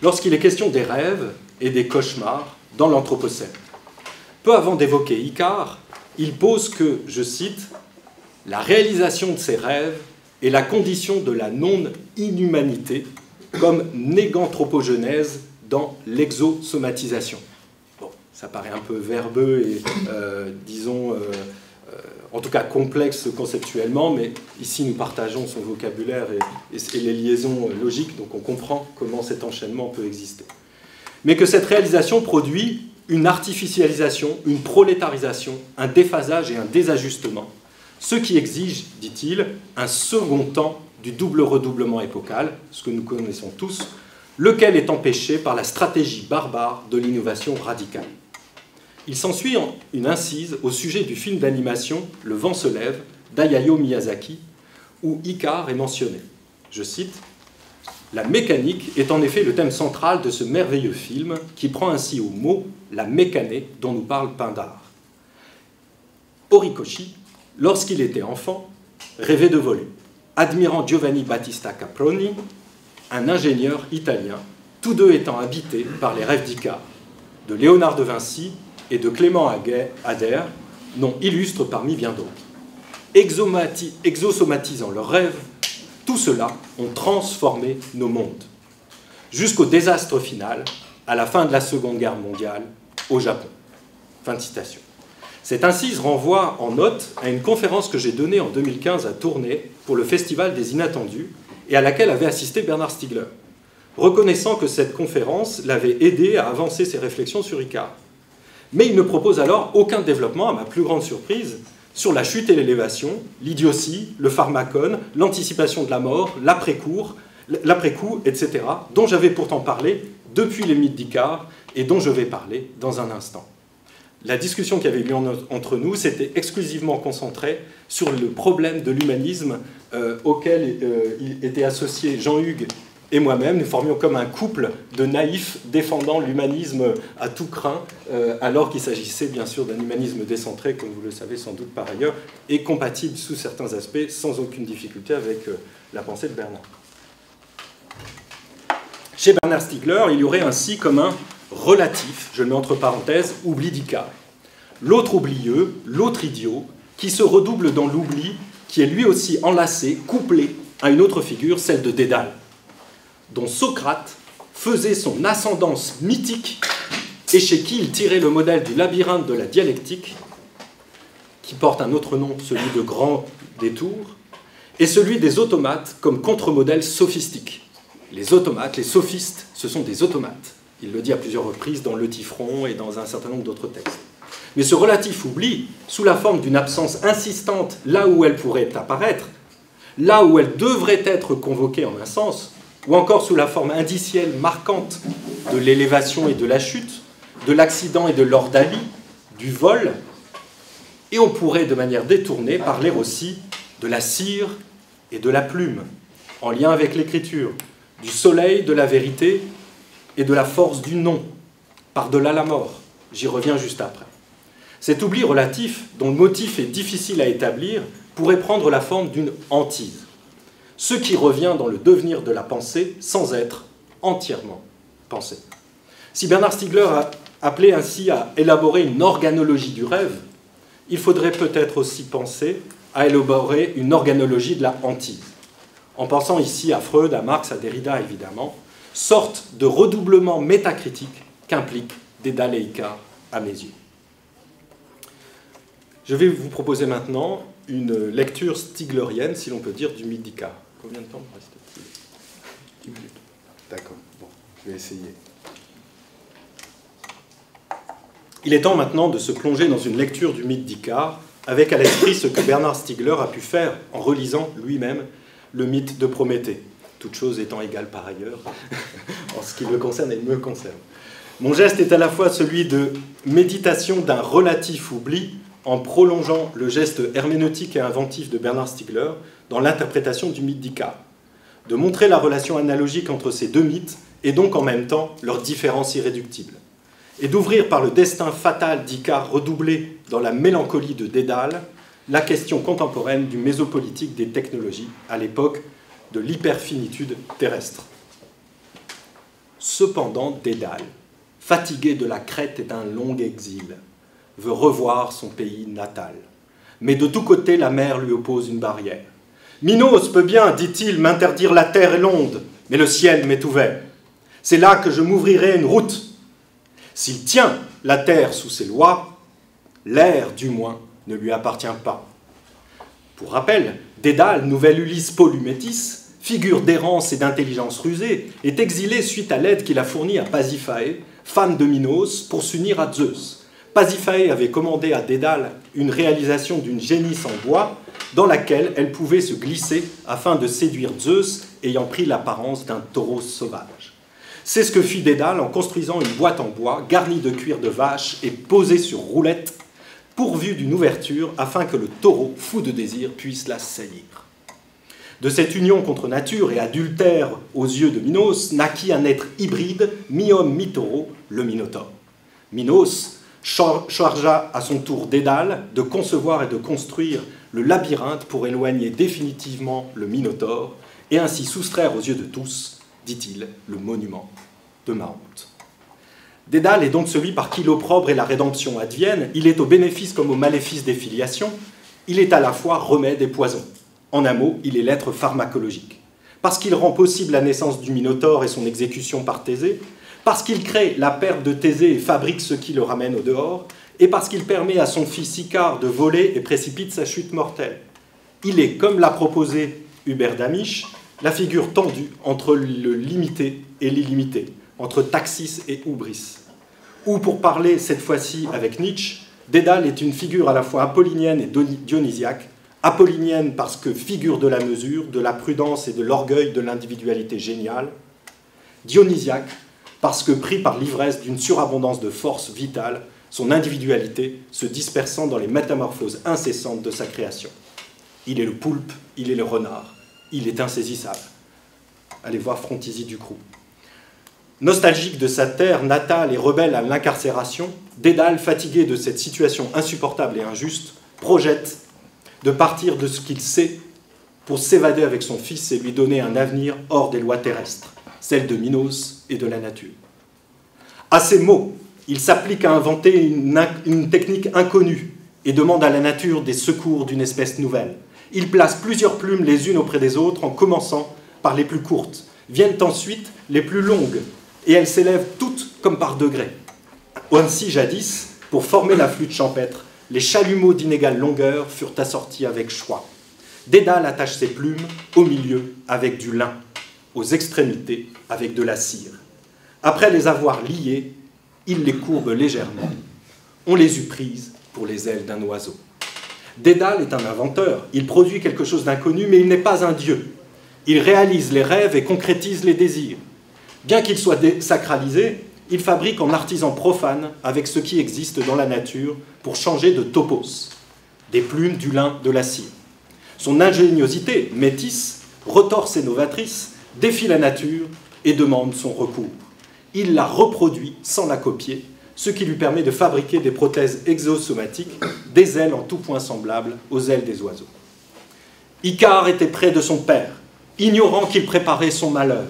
D: Lorsqu'il est question des rêves,
E: et des cauchemars dans l'Anthropocène. Peu avant d'évoquer Icare, il pose que, je cite, « la réalisation de ses rêves est la condition de la non-inhumanité comme néganthropogenèse dans l'exosomatisation ». Bon, ça paraît un peu verbeux et, disons, en tout cas complexe conceptuellement, mais ici nous partageons son vocabulaire et les liaisons logiques, donc on comprend comment cet enchaînement peut exister. Mais que cette réalisation produit une artificialisation, une prolétarisation, un déphasage et un désajustement, ce qui exige, dit-il, un second temps du double redoublement épocal, ce que nous connaissons tous, lequel est empêché par la stratégie barbare de l'innovation radicale. Il s'ensuit une incise au sujet du film d'animation « Le vent se lève » d'Hayao Miyazaki, où Icare est mentionné. Je cite, « La mécanique est en effet le thème central de ce merveilleux film qui prend ainsi au mot la mécanée dont nous parle Pindare. Horikoshi, lorsqu'il était enfant, rêvait de voler, admirant Giovanni Battista Caproni, un ingénieur italien, tous deux étant habités par les rêves d'Icare, de Léonard de Vinci et de Clément Ader, nom illustre parmi bien d'autres. Exosomatisant leurs rêves, tout cela ont transformé nos mondes, jusqu'au désastre final, à la fin de la Seconde Guerre mondiale, au Japon. » Fin de citation. Cette incise renvoie en note à une conférence que j'ai donnée en 2015 à Tournai pour le Festival des Inattendus et à laquelle avait assisté Bernard Stiegler, reconnaissant que cette conférence l'avait aidé à avancer ses réflexions sur Icare. Mais il ne propose alors aucun développement, à ma plus grande surprise, sur la chute et l'élévation, l'idiotie, le pharmacone, l'anticipation de la mort, l'après-coup, etc., dont j'avais pourtant parlé depuis les mythes d'Icare et dont je vais parler dans un instant. La discussion qui avait eu lieu entre nous s'était exclusivement concentrée sur le problème de l'humanisme auquel étaient associés Jean-Hugues et moi-même. Nous formions comme un couple de naïfs défendant l'humanisme à tout crin, alors qu'il s'agissait bien sûr d'un humanisme décentré, comme vous le savez sans doute par ailleurs, et compatible sous certains aspects, sans aucune difficulté avec la pensée de Bernard. Chez Bernard Stiegler, il y aurait ainsi comme un relatif, je le mets entre parenthèses, oubli d'Icare. L'autre oublieux, l'autre idiot, qui se redouble dans l'oubli, qui est lui aussi enlacé, couplé à une autre figure, celle de Dédale, dont Socrate faisait son ascendance mythique et chez qui il tirait le modèle du labyrinthe de la dialectique, qui porte un autre nom, celui de Grand Détour, et celui des automates comme contre-modèle sophistique. Les automates, les sophistes, ce sont des automates. Il le dit à plusieurs reprises dans Le Tifron et dans un certain nombre d'autres textes. Mais ce relatif oubli, sous la forme d'une absence insistante là où elle pourrait apparaître, là où elle devrait être convoquée en un sens, ou encore sous la forme indicielle marquante de l'élévation et de la chute, de l'accident et de l'ordalie, du vol, et on pourrait de manière détournée parler aussi de la cire et de la plume, en lien avec l'écriture, du soleil, de la vérité et de la force du non, par-delà la mort. J'y reviens juste après. Cet oubli relatif, dont le motif est difficile à établir, pourrait prendre la forme d'une hantise, ce qui revient dans le devenir de la pensée sans être entièrement pensée. Si Bernard Stiegler a appelé ainsi à élaborer une organologie du rêve, il faudrait peut-être aussi penser à élaborer une organologie de la hantise, en pensant ici à Freud, à Marx, à Derrida évidemment, sorte de redoublement métacritique qu'implique Dédale et Icare à mes yeux. Je vais vous proposer maintenant une lecture stiglerienne, si l'on peut dire, du mythe d'Icare. Combien de temps me reste-t-il? 10 minutes. D'accord, bon, je vais essayer. Il est temps maintenant de se plonger dans une lecture du mythe d'Icare, avec à l'esprit ce que Bernard Stiegler a pu faire en relisant lui-même le mythe de Prométhée, toutes choses étant égales par ailleurs, en ce qui le concerne et me concerne. Mon geste est à la fois celui de méditation d'un relatif oubli, en prolongeant le geste herméneutique et inventif de Bernard Stiegler dans l'interprétation du mythe d'Icare, de montrer la relation analogique entre ces deux mythes et donc en même temps leur différence irréductible, et d'ouvrir par le destin fatal d'Icare redoublé dans la mélancolie de Dédale la question contemporaine du mésopolitique des technologies à l'époque de l'hyperfinitude terrestre. Cependant, Dédale, fatigué de la crête et d'un long exil, veut revoir son pays natal. Mais de tous côtés, la mer lui oppose une barrière. Minos peut bien, dit-il, m'interdire la terre et l'onde, mais le ciel m'est ouvert. C'est là que je m'ouvrirai une route. S'il tient la terre sous ses lois, l'air, du moins, ne lui appartient pas. Pour rappel, Dédale, nouvel Ulysse Polymétis, figure d'errance et d'intelligence rusée, est exilé suite à l'aide qu'il a fournie à Pasiphae, femme de Minos, pour s'unir à Zeus. Pasiphae avait commandé à Dédale une réalisation d'une génisse en bois dans laquelle elle pouvait se glisser afin de séduire Zeus ayant pris l'apparence d'un taureau sauvage. C'est ce que fit Dédale en construisant une boîte en bois garnie de cuir de vache et posée sur roulette, pourvue d'une ouverture afin que le taureau, fou de désir, puisse la saisir. De cette union contre nature et adultère aux yeux de Minos naquit un être hybride, mi-homme, mi-taureau, le Minotaure. Minos chargea à son tour Dédale de concevoir et de construire le labyrinthe pour éloigner définitivement le Minotaure et ainsi soustraire aux yeux de tous, dit-il, le monument de ma honte. Dédale est donc celui par qui l'opprobre et la rédemption adviennent. Il est au bénéfice comme au maléfice des filiations. Il est à la fois remède et poison. En un mot, il est l'être pharmacologique. Parce qu'il rend possible la naissance du Minotaure et son exécution par Thésée, parce qu'il crée la perte de Thésée et fabrique ce qui le ramène au dehors, et parce qu'il permet à son fils Icare de voler et précipite sa chute mortelle. Il est, comme l'a proposé Hubert Damisch, la figure tendue entre le limité et l'illimité, entre Taxis et Hubris. Ou pour parler cette fois-ci avec Nietzsche, Dédale est une figure à la fois apollinienne et dionysiaque, apollinienne parce que figure de la mesure, de la prudence et de l'orgueil de l'individualité géniale, dionysiaque parce que pris par l'ivresse d'une surabondance de force vitale, son individualité se dispersant dans les métamorphoses incessantes de sa création. Il est le poulpe, il est le renard, il est insaisissable. Allez voir Frontisy Ducroux. Nostalgique de sa terre natale et rebelle à l'incarcération, Dédale, fatigué de cette situation insupportable et injuste, projette de partir de ce qu'il sait pour s'évader avec son fils et lui donner un avenir hors des lois terrestres, celles de Minos et de la nature. À ces mots, il s'applique à inventer une technique inconnue et demande à la nature des secours d'une espèce nouvelle. Il place plusieurs plumes les unes auprès des autres en commençant par les plus courtes. Viennent ensuite les plus longues et elles s'élèvent toutes comme par degrés. Ainsi, jadis, pour former la flûte champêtre, les chalumeaux d'inégale longueur furent assortis avec choix. Dédale attache ses plumes au milieu avec du lin, aux extrémités avec de la cire. Après les avoir liées, il les courbe légèrement. On les eût prises pour les ailes d'un oiseau. Dédale est un inventeur. Il produit quelque chose d'inconnu, mais il n'est pas un dieu. Il réalise les rêves et concrétise les désirs. Bien qu'il soit sacralisé, il fabrique en artisan profane avec ce qui existe dans la nature pour changer de topos, des plumes, du lin, de la cire. Son ingéniosité, métisse, retorse et novatrice, défie la nature et demande son recours. Il la reproduit sans la copier, ce qui lui permet de fabriquer des prothèses exosomatiques, des ailes en tout point semblables aux ailes des oiseaux. Icare était près de son père, ignorant qu'il préparait son malheur,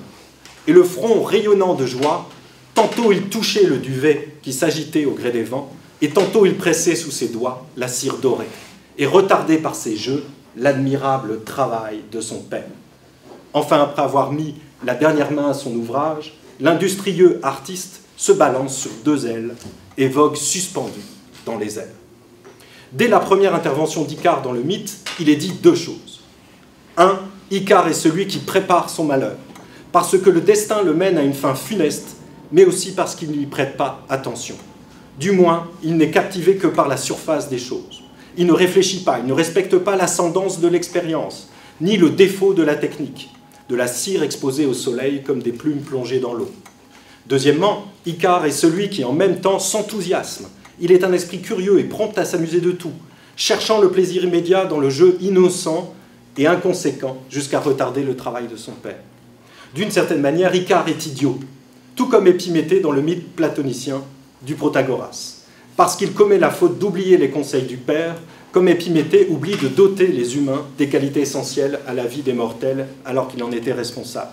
E: et le front rayonnant de joie, tantôt il touchait le duvet qui s'agitait au gré des vents, et tantôt il pressait sous ses doigts la cire dorée, et retardait par ses jeux l'admirable travail de son père. Enfin, après avoir mis la dernière main à son ouvrage, l'industrieux artiste se balance sur deux ailes et vogue suspendu dans les airs. Dès la première intervention d'Icare dans le mythe, il est dit deux choses. 1. Icare est celui qui prépare son malheur, parce que le destin le mène à une fin funeste, mais aussi parce qu'il ne lui prête pas attention. Du moins, il n'est captivé que par la surface des choses. Il ne réfléchit pas, il ne respecte pas l'ascendance de l'expérience, ni le défaut de la technique, de la cire exposée au soleil comme des plumes plongées dans l'eau. Deuxièmement, Icare est celui qui en même temps s'enthousiasme. Il est un esprit curieux et prompt à s'amuser de tout, cherchant le plaisir immédiat dans le jeu innocent et inconséquent jusqu'à retarder le travail de son père. D'une certaine manière, Icare est idiot, tout comme Épiméthée dans le mythe platonicien du Protagoras, parce qu'il commet la faute d'oublier les conseils du père, comme Épiméthée oublie de doter les humains des qualités essentielles à la vie des mortels alors qu'il en était responsable.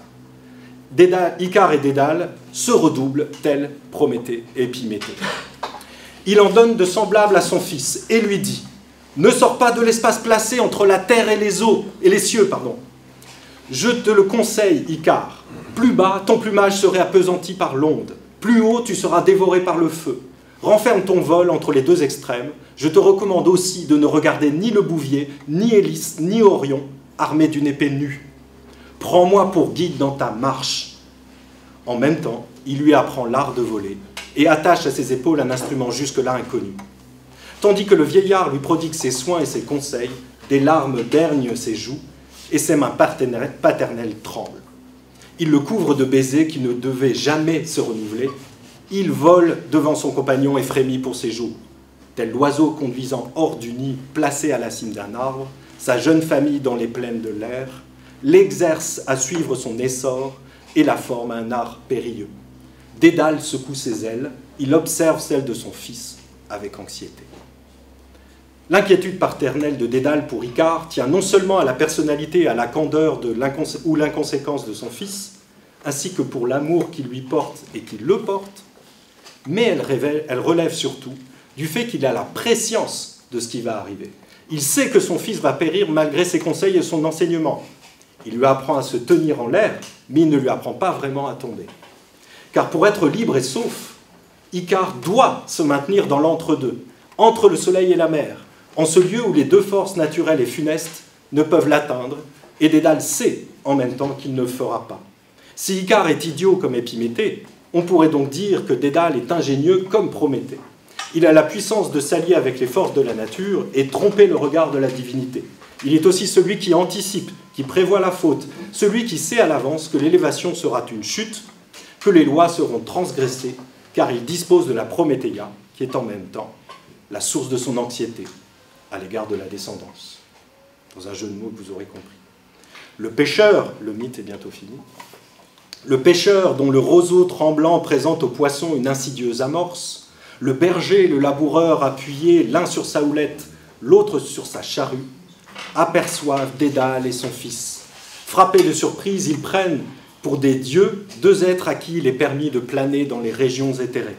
E: Icare et Dédale se redoublent tels Prométhée et Épiméthée. Il en donne de semblables à son fils et lui dit « Ne sors pas de l'espace placé entre la terre et les eaux, et les cieux, pardon. Je te le conseille, Icare. Plus bas, ton plumage serait appesanti par l'onde. Plus haut, tu seras dévoré par le feu. Renferme ton vol entre les deux extrêmes. Je te recommande aussi de ne regarder ni le Bouvier, ni Hélice, ni Orion, armés d'une épée nue. Prends-moi pour guide dans ta marche. » En même temps, il lui apprend l'art de voler et attache à ses épaules un instrument jusque-là inconnu. Tandis que le vieillard lui prodigue ses soins et ses conseils, des larmes baignent ses joues et ses mains paternelles tremblent. Il le couvre de baisers qui ne devaient jamais se renouveler. Il vole devant son compagnon et frémit pour ses jours. Tel l'oiseau conduisant hors du nid, placé à la cime d'un arbre, sa jeune famille dans les plaines de l'air, l'exerce à suivre son essor et la forme à un art périlleux. Dédale secoue ses ailes, il observe celles de son fils avec anxiété. L'inquiétude paternelle de Dédale pour Icare tient non seulement à la personnalité et à la candeur ou l'inconséquence de son fils, ainsi que pour l'amour qu'il lui porte et qu'il le porte, mais elle relève surtout du fait qu'il a la prescience de ce qui va arriver. Il sait que son fils va périr malgré ses conseils et son enseignement. Il lui apprend à se tenir en l'air, mais il ne lui apprend pas vraiment à tomber. Car pour être libre et sauf, Icare doit se maintenir dans l'entre-deux, entre le soleil et la mer, en ce lieu où les deux forces naturelles et funestes ne peuvent l'atteindre, et Dédale sait en même temps qu'il ne le fera pas. Si Icare est idiot comme Épiméthée, on pourrait donc dire que Dédale est ingénieux comme Prométhée. Il a la puissance de s'allier avec les forces de la nature et tromper le regard de la divinité. Il est aussi celui qui anticipe, qui prévoit la faute, celui qui sait à l'avance que l'élévation sera une chute, que les lois seront transgressées, car il dispose de la Prométhéia, qui est en même temps la source de son anxiété à l'égard de la descendance. Dans un jeu de mots que vous aurez compris. Le pêcheur, le mythe est bientôt fini, le pêcheur dont le roseau tremblant présente au poisson une insidieuse amorce, le berger, le laboureur appuyé l'un sur sa houlette, l'autre sur sa charrue, aperçoivent Dédale et son fils. Frappés de surprise, ils prennent pour des dieux deux êtres à qui il est permis de planer dans les régions éthérées.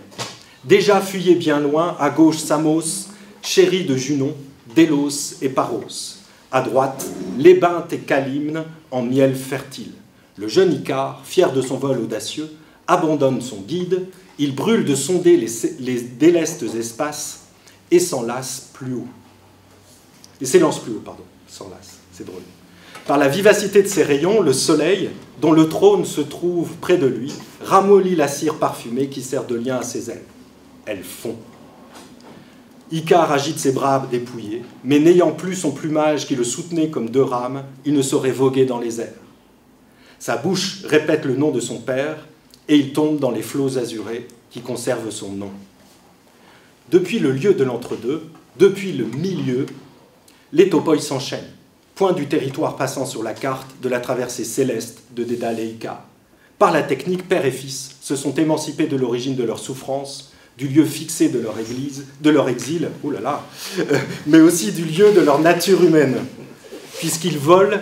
E: Déjà fuyez bien loin, à gauche Samos, chéri de Junon, Délos et Paros. À droite, Lébinthe et Calymne en miel fertile. Le jeune Icare, fier de son vol audacieux, abandonne son guide, il brûle de sonder les délestes espaces et s'enlace plus haut. Et s'élance plus haut, pardon, s'enlace, c'est drôle. Par la vivacité de ses rayons, le soleil, dont le trône se trouve près de lui, ramollit la cire parfumée qui sert de lien à ses ailes. Elles fond. Icare agite ses bras dépouillés, mais n'ayant plus son plumage qui le soutenait comme deux rames, il ne saurait voguer dans les airs. Sa bouche répète le nom de son père, et il tombe dans les flots azurés qui conservent son nom. Depuis le lieu de l'entre-deux, depuis le milieu, les topoi s'enchaînent, point du territoire passant sur la carte de la traversée céleste de Dédale et Icare. Par la technique, père et fils se sont émancipés de l'origine de leur souffrance, du lieu fixé de leur église, de leur exil, mais aussi du lieu de leur nature humaine, puisqu'ils volent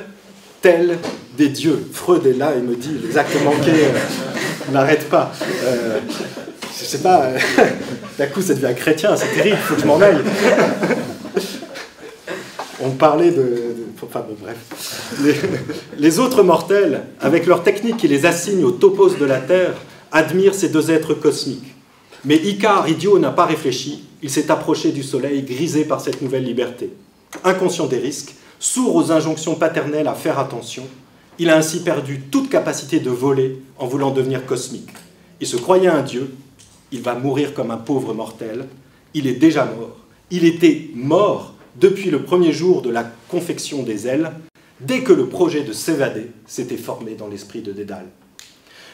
E: tels des dieux. Freud est là et me dit exactement n'arrête pas. Je sais pas, d'un coup ça devient chrétien, c'est terrible, il faut que je m'en aille. On parlait enfin bon, bref. Les autres mortels, avec leur technique qui les assigne aux topos de la Terre, admirent ces deux êtres cosmiques. Mais Icare, idiot, n'a pas réfléchi, il s'est approché du soleil, grisé par cette nouvelle liberté. Inconscient des risques, sourd aux injonctions paternelles à faire attention, il a ainsi perdu toute capacité de voler en voulant devenir cosmique. Il se croyait un dieu, il va mourir comme un pauvre mortel, il est déjà mort, il était mort depuis le premier jour de la confection des ailes, dès que le projet de s'évader s'était formé dans l'esprit de Dédale.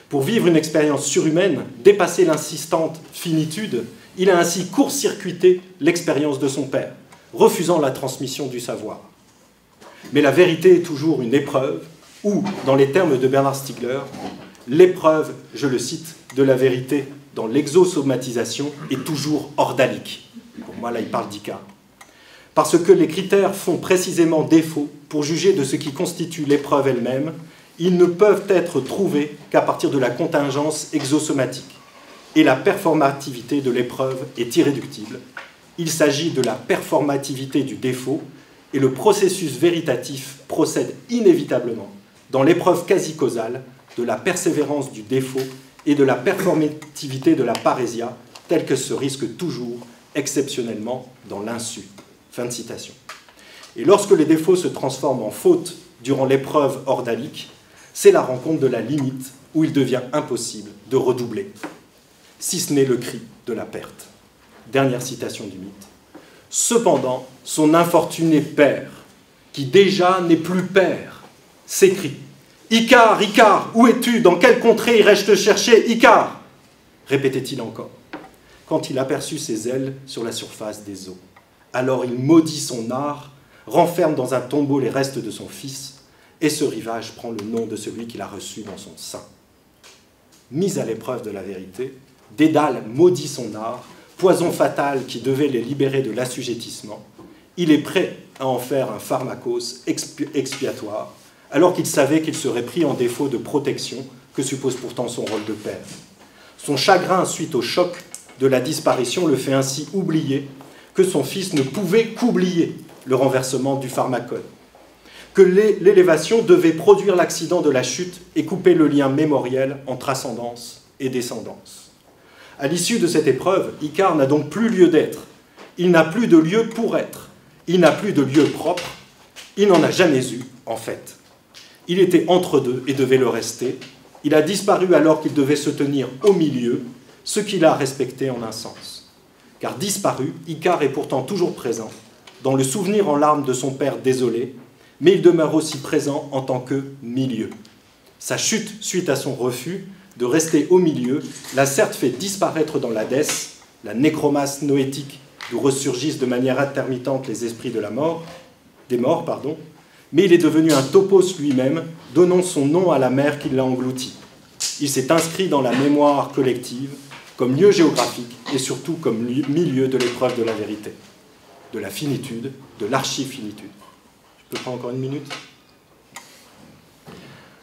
E: Pour vivre une expérience surhumaine, dépasser l'insistante finitude, il a ainsi court-circuité l'expérience de son père, refusant la transmission du savoir. Mais la vérité est toujours une épreuve, ou, dans les termes de Bernard Stiegler, l'épreuve, je le cite, de la vérité dans l'exosomatisation est toujours ordalique. Pour moi, là, il parle d'Icare. Parce que les critères font précisément défaut pour juger de ce qui constitue l'épreuve elle-même, Ils ne peuvent être trouvés qu'à partir de la contingence exosomatique. Et la performativité de l'épreuve est irréductible. Il s'agit de la performativité du défaut, et le processus véritatif procède inévitablement, dans l'épreuve quasi-causale, de la persévérance du défaut et de la performativité de la parésia, telle que se risque toujours, exceptionnellement, dans l'insu. » Fin de citation. Et lorsque les défauts se transforment en faute durant l'épreuve ordalique, c'est la rencontre de la limite où il devient impossible de redoubler, si ce n'est le cri de la perte. Dernière citation du mythe. « Cependant, son infortuné père, qui déjà n'est plus père, s'écrie « Icare, Icare, où es-tu? Dans quelle contrée irais-je te chercher, Icare ?» répétait-il encore, quand il aperçut ses ailes sur la surface des eaux. Alors il maudit son art, renferme dans un tombeau les restes de son fils, et ce rivage prend le nom de celui qu'il a reçu dans son sein. Mis à l'épreuve de la vérité, Dédale maudit son art, poison fatal qui devait les libérer de l'assujettissement. Il est prêt à en faire un pharmacos expiatoire, alors qu'il savait qu'il serait pris en défaut de protection que suppose pourtant son rôle de père. Son chagrin suite au choc de la disparition le fait ainsi oublier que son fils ne pouvait qu'oublier le renversement du pharmacone, que l'élévation devait produire l'accident de la chute et couper le lien mémoriel entre ascendance et descendance. À l'issue de cette épreuve, Icare n'a donc plus lieu d'être. Il n'a plus de lieu pour être. Il n'a plus de lieu propre. Il n'en a jamais eu, en fait. Il était entre deux et devait le rester. Il a disparu alors qu'il devait se tenir au milieu, ce qu'il a respecté en un sens. Car disparu, Icare est pourtant toujours présent, dans le souvenir en larmes de son père désolé, mais il demeure aussi présent en tant que milieu. Sa chute suite à son refus de rester au milieu l'a certes fait disparaître dans l'Hadès, la nécromasse noétique d'où ressurgissent de manière intermittente les esprits de la mort, des morts, mais il est devenu un topos lui-même, donnant son nom à la mer qui l'a englouti. Il s'est inscrit dans la mémoire collective comme lieu géographique et surtout comme milieu de l'épreuve de la vérité, de la finitude, de l'archi-finitude. Je peux prendre encore une minute ?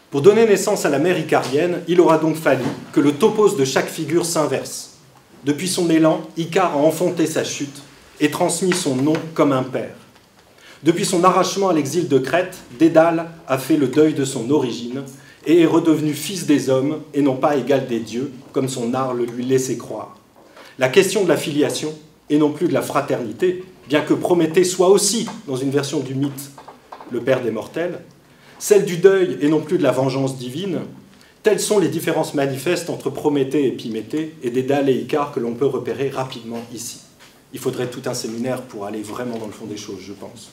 E: Pour donner naissance à la mer icarienne, il aura donc fallu que le topos de chaque figure s'inverse. Depuis son élan, Icare a enfanté sa chute et transmis son nom comme un père. Depuis son arrachement à l'exil de Crète, Dédale a fait le deuil de son origine et est redevenu fils des hommes et non pas égal des dieux, comme son art le lui laissait croire. La question de la filiation, et non plus de la fraternité, bien que Prométhée soit aussi, dans une version du mythe, le père des mortels, celle du deuil et non plus de la vengeance divine, telles sont les différences manifestes entre Prométhée et Épiméthée et Dédale et Icare que l'on peut repérer rapidement ici. Il faudrait tout un séminaire pour aller vraiment dans le fond des choses, je pense.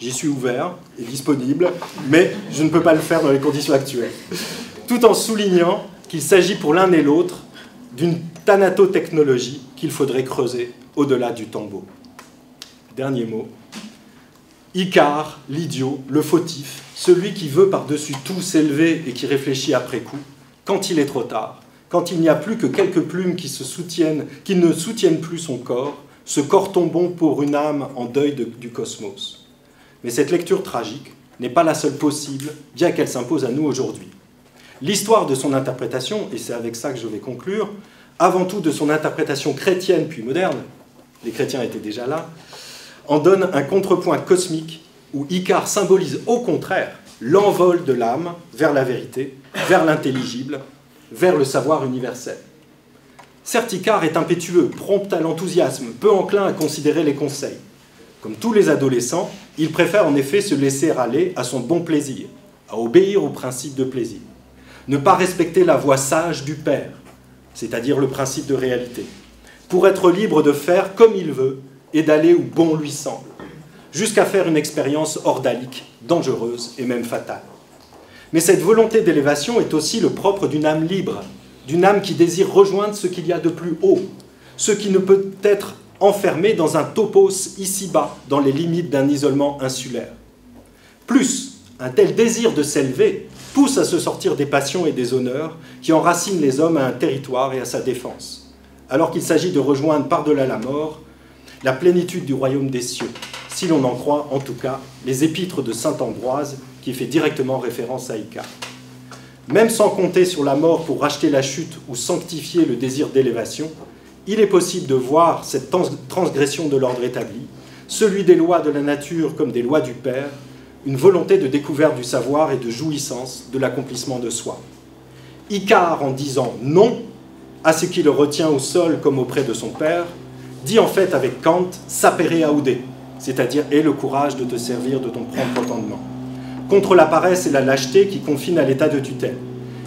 E: J'y suis ouvert et disponible, mais je ne peux pas le faire dans les conditions actuelles. Tout en soulignant qu'il s'agit pour l'un et l'autre d'une thanatotechnologie qu'il faudrait creuser au-delà du tombeau. Dernier mot. Icare, l'idiot, le fautif, celui qui veut par-dessus tout s'élever et qui réfléchit après coup, quand il est trop tard, quand il n'y a plus que quelques plumes qui ne soutiennent plus son corps, ce corps tombant pour une âme en deuil du cosmos. Mais cette lecture tragique n'est pas la seule possible, bien qu'elle s'impose à nous aujourd'hui. L'histoire de son interprétation, et c'est avec ça que je vais conclure, avant tout de son interprétation chrétienne puis moderne, les chrétiens étaient déjà là, en donne un contrepoint cosmique où Icare symbolise au contraire l'envol de l'âme vers la vérité, vers l'intelligible, vers le savoir universel. Certes, Icare est impétueux, prompt à l'enthousiasme, peu enclin à considérer les conseils. Comme tous les adolescents, il préfère en effet se laisser aller à son bon plaisir, à obéir au principe de plaisir. Ne pas respecter la voie sage du Père, c'est-à-dire le principe de réalité, pour être libre de faire comme il veut et d'aller où bon lui semble, jusqu'à faire une expérience ordalique, dangereuse et même fatale. Mais cette volonté d'élévation est aussi le propre d'une âme libre, d'une âme qui désire rejoindre ce qu'il y a de plus haut, ce qui ne peut être enfermé dans un topos ici-bas, dans les limites d'un isolement insulaire. Plus, un tel désir de s'élever pousse à se sortir des passions et des honneurs qui enracinent les hommes à un territoire et à sa défense, alors qu'il s'agit de rejoindre par-delà la mort la plénitude du royaume des cieux, si l'on en croit en tout cas les épîtres de saint Ambroise qui fait directement référence à Icare. Même sans compter sur la mort pour racheter la chute ou sanctifier le désir d'élévation, il est possible de voir cette transgression de l'ordre établi, celui des lois de la nature comme des lois du Père, une volonté de découverte du savoir et de jouissance de l'accomplissement de soi. Icare, en disant non à ce qui le retient au sol comme auprès de son Père, dit en fait avec Kant « sapere aude », c'est-à-dire « aie le courage de te servir de ton propre entendement », contre la paresse et la lâcheté qui confinent à l'état de tutelle.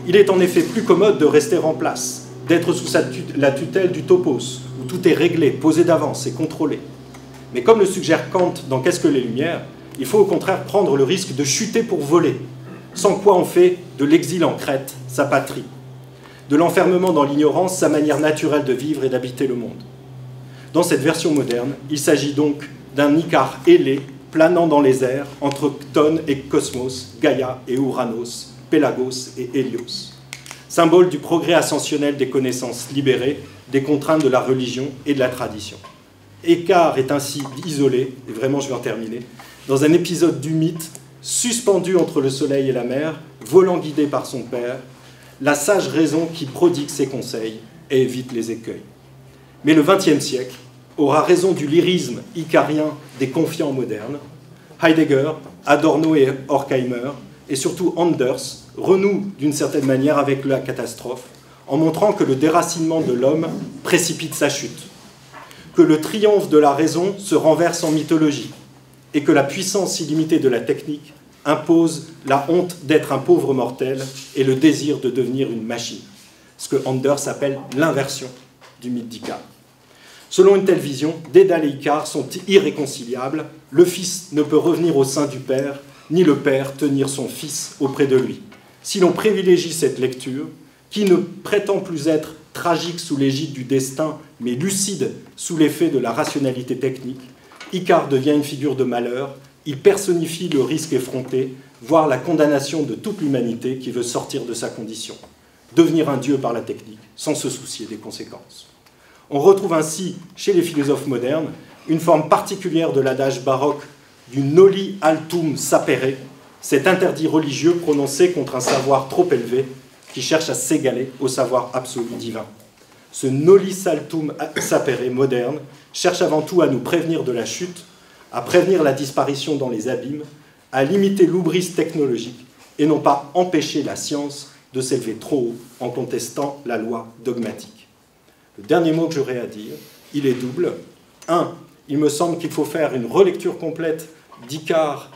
E: Il est en effet plus commode de rester en place, d'être sous la tutelle du topos, où tout est réglé, posé d'avance et contrôlé. Mais comme le suggère Kant dans Qu'est-ce que les Lumières, il faut au contraire prendre le risque de chuter pour voler, sans quoi on fait de l'exil en Crète sa patrie, de l'enfermement dans l'ignorance sa manière naturelle de vivre et d'habiter le monde. Dans cette version moderne, il s'agit donc d'un Icare ailé, planant dans les airs, entre Chthon et Cosmos, Gaïa et Ouranos, Pélagos et Hélios. Symbole du progrès ascensionnel des connaissances libérées, des contraintes de la religion et de la tradition. Icare est ainsi isolé, et vraiment je vais en terminer, dans un épisode du mythe, suspendu entre le soleil et la mer, volant guidé par son père, la sage raison qui prodigue ses conseils et évite les écueils. Mais le XXe siècle aura raison du lyrisme icarien des confiants modernes. Heidegger, Adorno et Horkheimer, et surtout Anders, renouent d'une certaine manière avec la catastrophe, en montrant que le déracinement de l'homme précipite sa chute, que le triomphe de la raison se renverse en mythologie, et que la puissance illimitée de la technique impose la honte d'être un pauvre mortel et le désir de devenir une machine, ce que Anders appelle l'inversion du mythe d'Icare. Selon une telle vision, Dédale et Icare sont irréconciliables. Le fils ne peut revenir au sein du père, ni le père tenir son fils auprès de lui. Si l'on privilégie cette lecture, qui ne prétend plus être tragique sous l'égide du destin, mais lucide sous l'effet de la rationalité technique, Icare devient une figure de malheur, il personnifie le risque effronté, voire la condamnation de toute l'humanité qui veut sortir de sa condition, devenir un dieu par la technique, sans se soucier des conséquences. On retrouve ainsi, chez les philosophes modernes, une forme particulière de l'adage baroque du noli altum sapere, cet interdit religieux prononcé contre un savoir trop élevé qui cherche à s'égaler au savoir absolu divin. Ce noli saltum sapere moderne cherche avant tout à nous prévenir de la chute, à prévenir la disparition dans les abîmes, à limiter l'oubris technologique et non pas empêcher la science de s'élever trop haut en contestant la loi dogmatique. Le dernier mot que j'aurais à dire, il est double. 1. Il me semble qu'il faut faire une relecture complète d'Icare,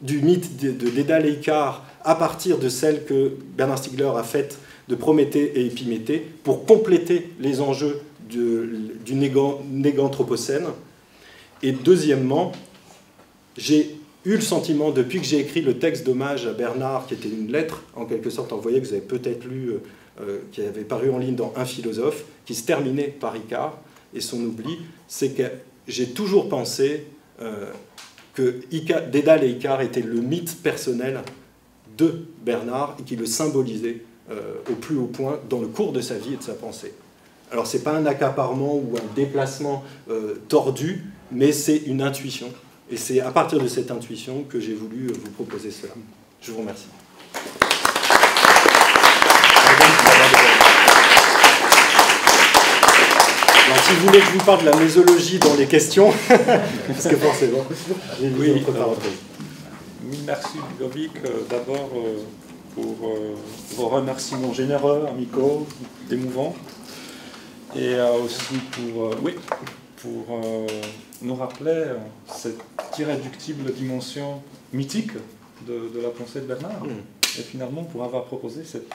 E: du mythe de Dédale et Icare, à partir de celle que Bernard Stiegler a faite de Prométhée et Épiméthée, pour compléter les enjeux du néganthropocène. Et deuxièmement, j'ai eu le sentiment, depuis que j'ai écrit le texte d'hommage à Bernard, qui était une lettre, en quelque sorte envoyée, que vous avez peut-être lu, qui avait paru en ligne dans Un philosophe, qui se terminait par Icare, et son oubli, c'est que j'ai toujours pensé que Dédale et Icare étaient le mythe personnel de Bernard, et qui le symbolisait au plus haut point dans le cours de sa vie et de sa pensée. Alors, ce n'est pas un accaparement ou un déplacement tordu, mais c'est une intuition. Et c'est à partir de cette intuition que j'ai voulu vous proposer cela. Je vous remercie. Alors, si vous voulez que je vous parle de la mésologie dans les questions, parce que forcément, j'ai lu d'autres parenthèses.
A: Merci Ludovic, d'abord pour vos remerciements généreux, amicaux, émouvants, et aussi pour nous rappeler cette irréductible dimension mythique de la pensée de Bernard, et finalement pour avoir proposé cette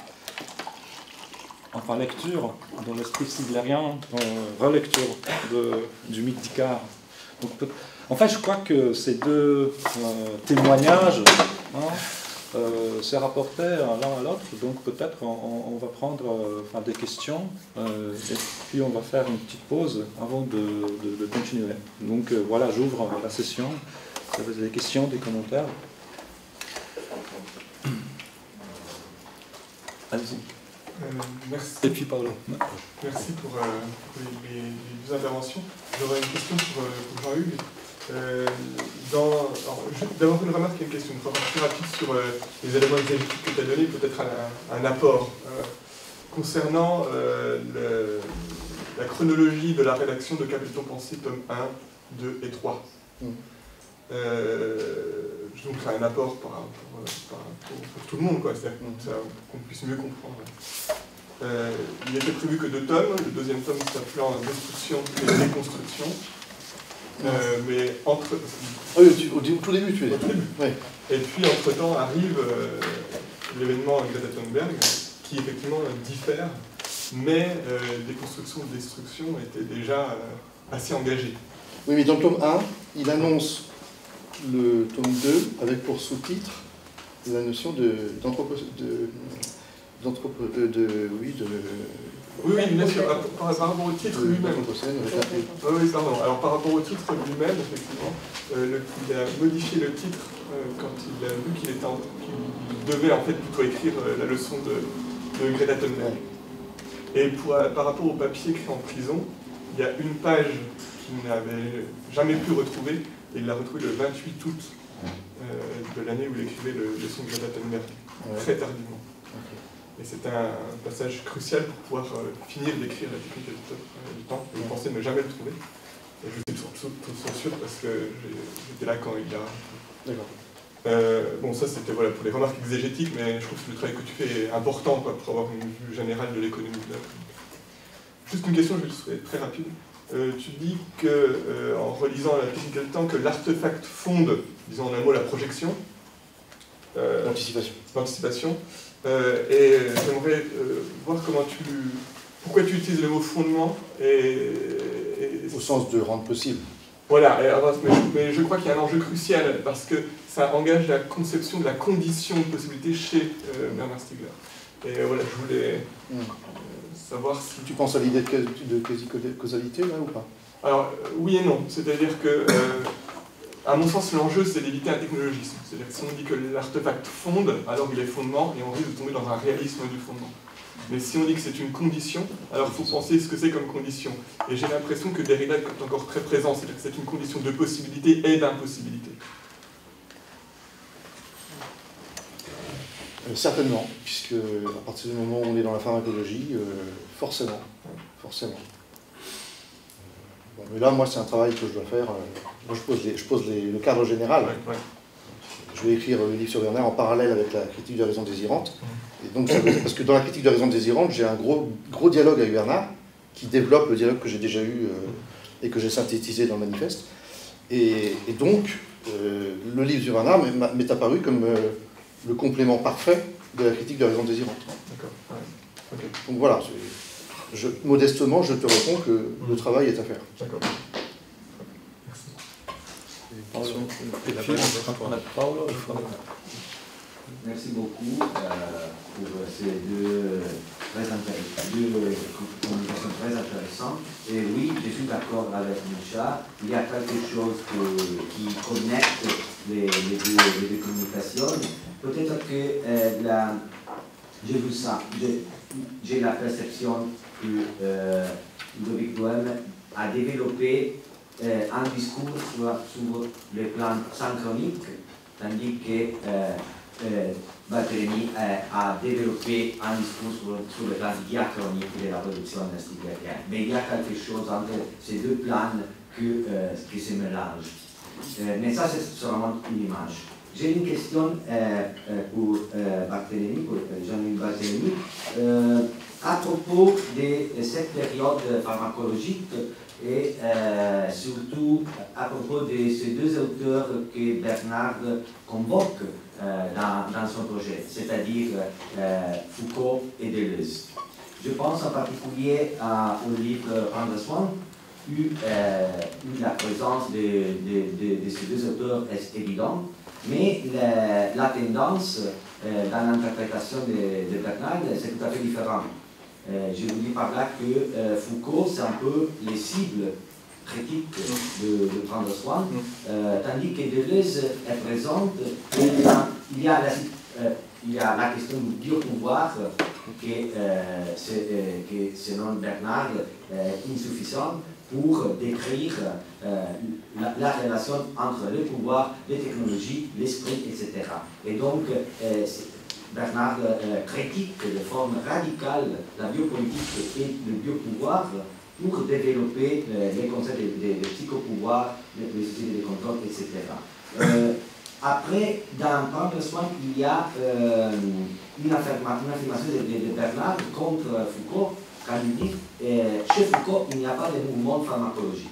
A: lecture dans l'esprit stiglérien, relecture du mythe d'Icare. En fait, je crois que ces deux témoignages se rapportaient l'un à l'autre, donc peut-être on va prendre des questions, et puis on va faire une petite pause avant de continuer. Donc voilà, j'ouvre la session. Si vous avez des questions, des commentaires. Allez-y.
F: Merci.
A: Et puis pardon.
F: Merci pour les deux interventions. J'aurais une question pour Jean-Hugues. D'abord une remarque et une question. Une remarque plus rapide sur les éléments exégétiques que tu as donnés, peut-être un apport. Concernant la chronologie de la rédaction de Qu'a-t-on pensé, tome 1, 2 et 3. Donc c'est un apport pour tout le monde, quoi, c'est-à-dire qu'on puisse mieux comprendre. Il était prévu que 2 tomes, le deuxième tome s'appelant Destruction et Déconstruction. Mais entre...
B: Oui, au tout début, tu es.
F: Au tout début.
B: Oui.
F: Et puis, entre-temps, arrive l'événement Greta Thunberg, qui effectivement diffère, mais Déconstruction et Destruction étaient déjà assez engagés.
B: Oui, mais dans le tome 1, il annonce le tome 2 avec pour sous-titre la notion
F: Oui, bien sûr, par rapport au titre lui-même. Oui, pardon. Alors, par rapport au titre lui-même, effectivement, il a modifié le titre quand il a vu qu'il devait en fait plutôt écrire la leçon de Greta Thunberg. Et par rapport au papier écrit en prison, il y a une page qu'il n'avait jamais pu retrouver, et il l'a retrouvée le 28 août de l'année où il écrivait le leçon de Greta Thunberg, très tardivement. Et c'était un passage crucial pour pouvoir finir d'écrire la technique du temps. Je pensais ne jamais le trouver. Et je suis tout sûr parce que j'étais là quand il a... D'accord. Bon, ça c'était voilà, pour les remarques exégétiques, mais je trouve que le travail que tu fais est important quoi, pour avoir une vue générale de l'économie de l'œuvre. Juste une question, je vais être très rapide. Tu dis que, en relisant la technique du temps, que l'artefact fonde, disons en un mot, la projection. L'anticipation. Et j'aimerais voir pourquoi tu utilises le mot fondement
B: au sens de rendre possible.
F: Voilà, mais je crois qu'il y a un enjeu crucial parce que ça engage la conception de la condition de possibilité chez Bernard Stiegler. Et voilà, je voulais savoir si...
B: Tu penses à l'idée de quasi-causalité là ou pas?
F: Alors, oui et non. C'est-à-dire que, à mon sens, l'enjeu c'est d'éviter un technologisme. C'est-à-dire que si on dit que l'artefact fonde, alors il est fondement et on risque de tomber dans un réalisme du fondement. Mais si on dit que c'est une condition, alors il faut penser ce que c'est comme condition. Et j'ai l'impression que Derrida est encore très présent, c'est-à-dire que c'est une condition de possibilité et d'impossibilité.
B: Certainement, puisque à partir du moment où on est dans la pharmacologie, forcément. Bon, mais là, moi, c'est un travail que je dois faire. Moi, je pose le cadre général.
F: Ouais.
B: Je vais écrire le livre sur Werner en parallèle avec la critique de la raison désirante. Et donc, parce que dans la critique de la raison désirante, j'ai un gros dialogue avec Bernard qui développe le dialogue que j'ai déjà eu et que j'ai synthétisé dans le manifeste. Et donc, le livre sur Bernard m'est apparu comme le complément parfait de la critique de la raison désirante.
F: D'accord. Ouais. Okay.
B: Donc voilà, modestement, je te réponds que le travail est à faire.
F: D'accord.
G: Merci beaucoup pour ces deux communications très intéressantes. Et oui, je suis d'accord avec Micha. Il y a quelque chose qui connecte les deux communications. Peut-être que j'ai la perception que Ludovic Duhem a développé un discours sur le plan synchronique, tandis que Barthélemy a développé un discours sur le plan diachronique de la production stiglerienne. Mais il y a quelque chose entre ces deux plans qui se mélangent. Mais ça, c'est seulement une image. J'ai une question pour Barthélemy, pour Jean-Louis Barthélemy, à propos de cette période pharmacologique et surtout à propos de ces deux auteurs que Bernard convoque dans son projet, c'est-à-dire Foucault et Deleuze. Je pense en particulier au livre Prendre soin, où la présence de ces deux auteurs est évidente, mais la tendance dans l'interprétation de Bernard, c'est tout à fait différent. Je vous dis par là que Foucault, c'est un peu les cibles critiques de Prendre soin, tandis que Deleuze est présente. Il y a la question du biopouvoir que selon Bernard est insuffisante, pour décrire la relation entre le pouvoir, les technologies, l'esprit, etc. Et donc, Bernard critique de forme radicale la biopolitique et le biopouvoir pour développer les concepts de psychopouvoir, les sociétés de contrôle, etc. Après, dans Prendre soin, il y a une affirmation de Bernard contre Foucault, quand il dit chez Foucault, il n'y a pas de mouvement pharmacologique.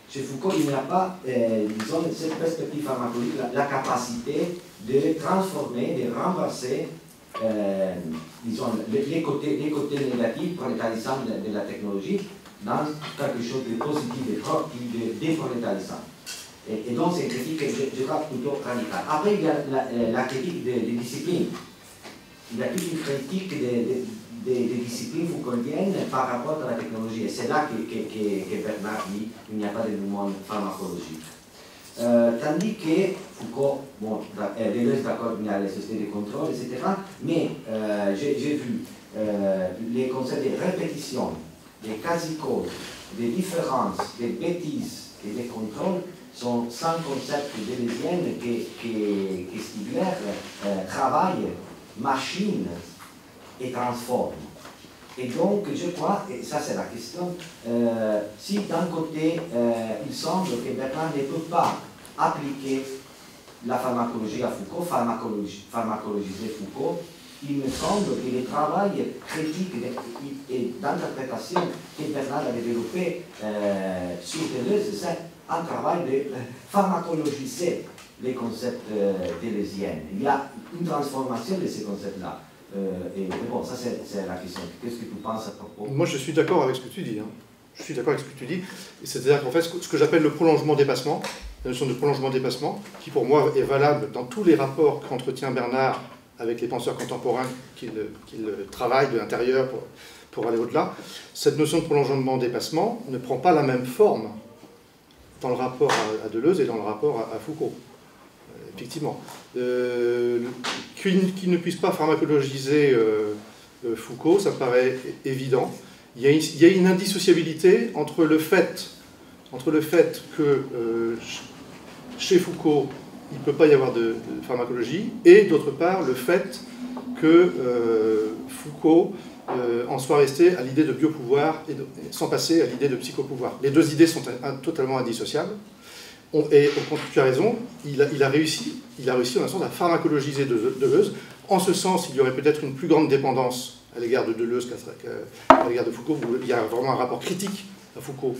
G: Chez Foucault, il n'y a pas, disons, cette perspective pharmacologique, la capacité de transformer, de renverser, disons, les côtés négatifs prolétarisants de la technologie dans quelque chose de positif, de déprolétarisant. Et donc, c'est une critique, je crois, plutôt radicale. Après, il y a la critique des disciplines. Il y a toute une critique des disciplines foucaultiennes par rapport à la technologie. Et c'est là que Bernard dit qu'il n'y a pas de mouvement pharmacologique. Tandis que Foucault, bon, Deleuze est d'accord qu'il y a les sociétés de contrôle, etc. Mais j'ai vu les concepts de répétition, de quasi-cause, de différence, de bêtises et de contrôle sont 5 concepts délésiens que Stigler travaille, machine et transforme. Et donc, je crois, et ça c'est la question, si d'un côté, il semble que Bernard ne peut pas appliquer la pharmacologie à Foucault, pharmacologiser Foucault, il me semble que le travail critique et d'interprétation que Bernard a développé sur Deleuze, c'est un travail de pharmacologiser les concepts délésiens. Il y a une transformation de ces concepts-là. Et bon, ça c'est la question. Qu'est-ce que tu penses à propos?
B: Moi je suis d'accord avec ce que tu dis. Je suis d'accord avec ce que tu dis. C'est-à-dire qu'en fait, ce que j'appelle le prolongement-dépassement, la notion de prolongement-dépassement, qui pour moi est valable dans tous les rapports qu'entretient Bernard avec les penseurs contemporains qu'il travaille de l'intérieur pour aller au-delà, cette notion de prolongement-dépassement ne prend pas la même forme dans le rapport à Deleuze et dans le rapport à Foucault. Effectivement. Qu'il ne puisse pas pharmacologiser Foucault, ça me paraît évident. Il y a une indissociabilité entre le fait que chez Foucault, il ne peut pas y avoir de pharmacologie, et d'autre part, le fait que Foucault en soit resté à l'idée de biopouvoir sans passer à l'idée de psychopouvoir. Les deux idées sont totalement indissociables. Et tu as raison, il a réussi en un sens à pharmacologiser Deleuze. En ce sens, il y aurait peut-être une plus grande dépendance à l'égard de Deleuze qu'à l'égard de Foucault. Il y a vraiment un rapport critique à Foucault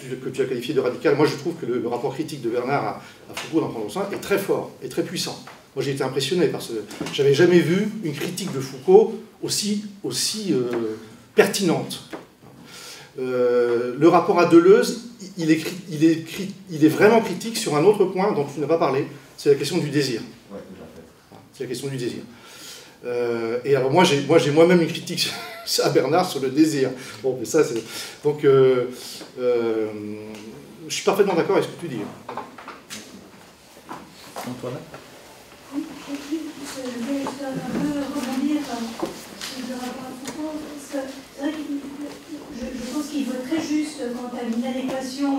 B: que tu as qualifié de radical. Moi, je trouve que le rapport critique de Bernard à Foucault dans Prendre soin est très fort et très puissant. Moi, j'ai été impressionné parce que j'avais jamais vu une critique de Foucault aussi pertinente. Le rapport à Deleuze, il est vraiment critique sur un autre point dont tu n'as pas parlé, c'est la question du désir.
G: Oui, tout à fait.
B: C'est la question du désir. Et alors moi j'ai moi-même une critique à Bernard sur le désir. Bon, mais ça c'est... Donc, je suis parfaitement d'accord avec ce que tu dis. Antoine ?
H: Oui, je vais un peu rebondir sur le rapport à Foucault, parce que c'est vrai que je pense qu'il faut être très juste quant à une adéquation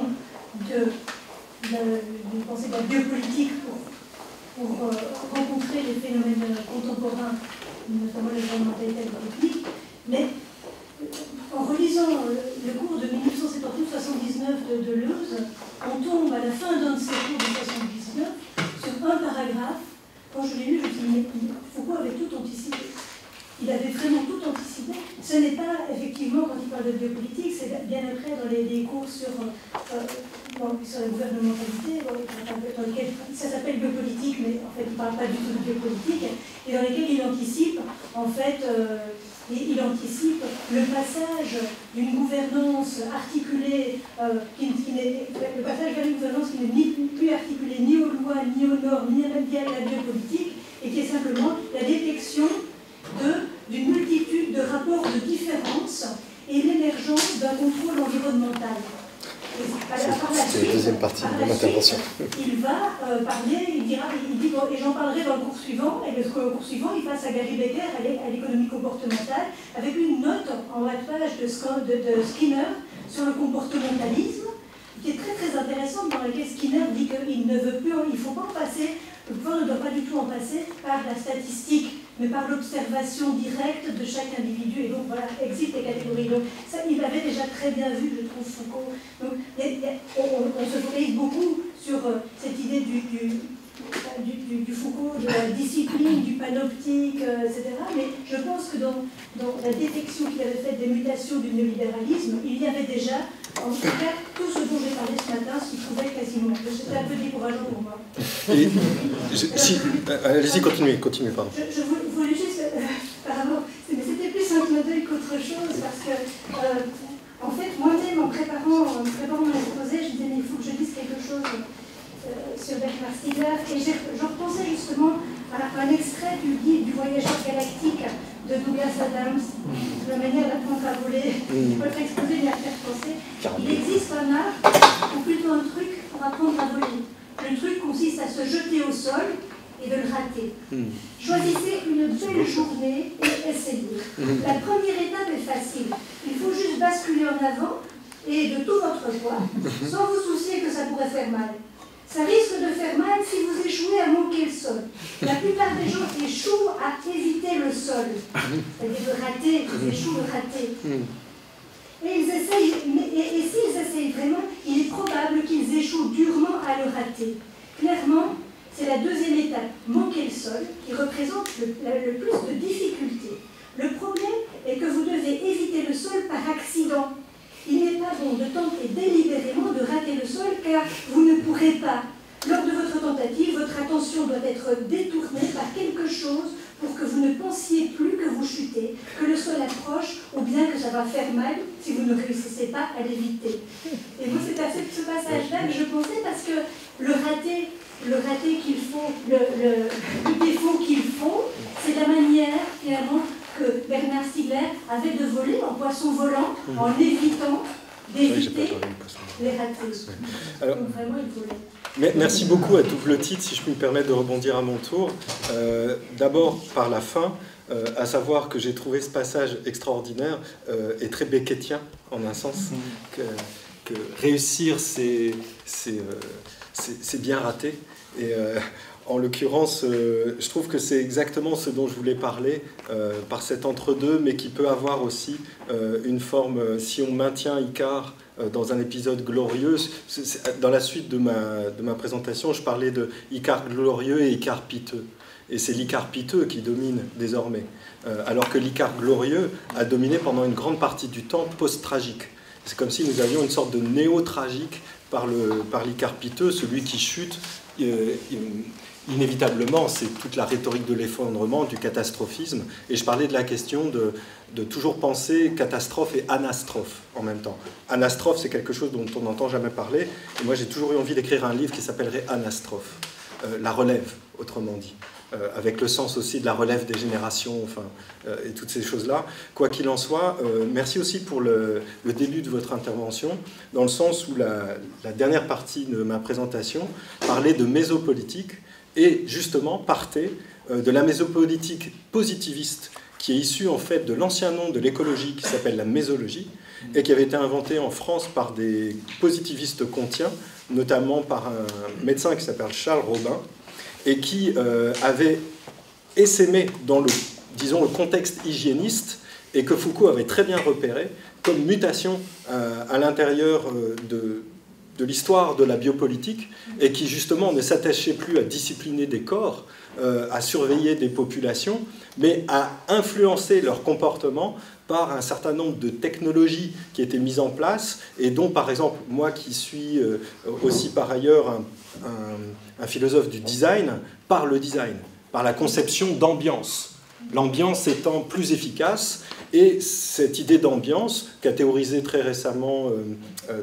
H: du pensée de la biopolitique pour rencontrer les phénomènes contemporains, notamment les mentalités techniques. Mais en relisant le cours de 1979 de Deleuze, on tombe à la fin d'un de ces cours de 79 sur un paragraphe. Quand je l'ai lu, je me suis dit, mais Foucault avait tout anticipé. Il avait vraiment tout anticipé. Ce n'est pas, effectivement, quand il parle de biopolitique, c'est bien après dans les cours sur la gouvernementalité, dans lesquels ça s'appelle biopolitique, mais en fait, il ne parle pas du tout de biopolitique, et dans lesquels il anticipe, en fait, il anticipe le passage d'une gouvernance articulée, le passage vers une gouvernance qui n'est plus articulée ni aux lois, ni aux normes, ni même bien à la biopolitique, et qui est simplement la détection d'une multitude de rapports de différence et l'émergence d'un contrôle environnemental.
I: C'est la deuxième partie de mon intervention.
H: Il va parler, il dit, et j'en parlerai dans le cours suivant, et le cours suivant, il passe à Gary Becker, à l'économie comportementale, avec une note en bas de page de Skinner sur le comportementalisme, qui est très très intéressante, dans laquelle Skinner dit qu'il ne veut plus, il ne faut pas en passer, le pouvoir ne doit pas du tout en passer par la statistique, mais par l'observation directe de chaque individu. Et donc voilà, existe les catégories. Donc ça, il avait déjà très bien vu, je trouve, Foucault. Donc on se focalise beaucoup sur cette idée du Foucault, de la discipline, du panoptique, etc. Mais je pense que dans la détection qu'il avait faite des mutations du néolibéralisme, il y avait déjà, en tout cas, tout ce dont j'ai parlé ce matin s'y trouvait quasiment. C'était un peu décourageant pour moi.
D: Allez-y, continuez, pardon.
H: Je voulais juste, apparemment, mais c'était plus un clin d'œil qu'autre chose, parce que, en fait, moi-même, en préparant mon exposé, je me disais, mais il faut que je dise quelque chose sur Bernard Stiegler, et je repensais justement à un extrait du guide du voyageur galactique de Douglas Adams, la manière d'apprendre à voler. Votre exposé m'y a fait penser. Il existe un art, ou plutôt un truc pour apprendre à voler. Le truc consiste à se jeter au sol et de le rater. Choisissez une belle journée et essayez. La première étape est facile. Il faut juste basculer en avant et de tout votre poids, sans vous soucier que ça pourrait faire mal. Ça risque de faire mal si vous échouez à manquer le sol. La plupart des gens échouent à éviter le sol. C'est-à-dire de rater, ils échouent de rater. Et ils essayent, et s'ils essayent vraiment, il est probable qu'ils échouent durement à le rater. Clairement, c'est la deuxième étape, manquer le sol, qui représente le plus de difficultés. Le problème est que vous devez éviter le sol par accident. Il n'est pas bon de tenter délibérément de rater le sol, car vous ne pourrez pas. Lors de votre tentative, votre attention doit être détournée par quelque chose pour que vous ne pensiez plus que vous chutez, que le sol approche, ou bien que ça va faire mal si vous ne réussissez pas à l'éviter. Et moi, c'est à ce passage-là que je pensais, parce que le raté qu'il faut, le défaut qu'il faut, c'est la manière, finalement, que Bernard Stiegler avait de voler en poisson volant, en évitant d'éviter les ratés.
D: Alors,
H: donc vraiment, il volait.
D: Merci beaucoup à double titre, si je puis me permettre de rebondir à mon tour. D'abord par la fin, à savoir que j'ai trouvé ce passage extraordinaire et très beckettien, en un sens, que réussir, c'est bien rater. Et en l'occurrence, je trouve que c'est exactement ce dont je voulais parler, par cet entre-deux, mais qui peut avoir aussi une forme, si on maintient Icare dans un épisode glorieux. Dans la suite de ma présentation, je parlais de Icare glorieux et Icare piteux. Et c'est l'Icare piteux qui domine désormais, alors que l'Icare glorieux a dominé pendant une grande partie du temps post-tragique. C'est comme si nous avions une sorte de néo-tragique par l'Icare piteux, celui qui chute inévitablement. C'est toute la rhétorique de l'effondrement, du catastrophisme. Et je parlais de la question de toujours penser catastrophe et anastrophe en même temps. Anastrophe, c'est quelque chose dont on n'entend jamais parler. Et moi, j'ai toujours eu envie d'écrire un livre qui s'appellerait Anastrophe. La relève, autrement dit. Avec le sens aussi de la relève des générations, et toutes ces choses-là. Quoi qu'il en soit, merci aussi pour le début de votre intervention, dans le sens où la dernière partie de ma présentation parlait de mésopolitique, et justement partait de la mésopolitique positiviste, qui est issue en fait de l'ancien nom de l'écologie qui s'appelle la mésologie, et qui avait été inventée en France par des positivistes kantiens, notamment par un médecin qui s'appelle Charles Robin, et qui avait essaimé dans le contexte hygiéniste, et que Foucault avait très bien repéré comme mutation à l'intérieur de l'histoire de la biopolitique, et qui justement ne s'attachait plus à discipliner des corps, à surveiller des populations, mais à influencer leur comportement par un certain nombre de technologies qui étaient mises en place, et dont, par exemple, moi qui suis aussi par ailleurs un philosophe du design, par le design, par la conception d'ambiance. L'ambiance étant plus efficace, et cette idée d'ambiance, qu'a théorisée très récemment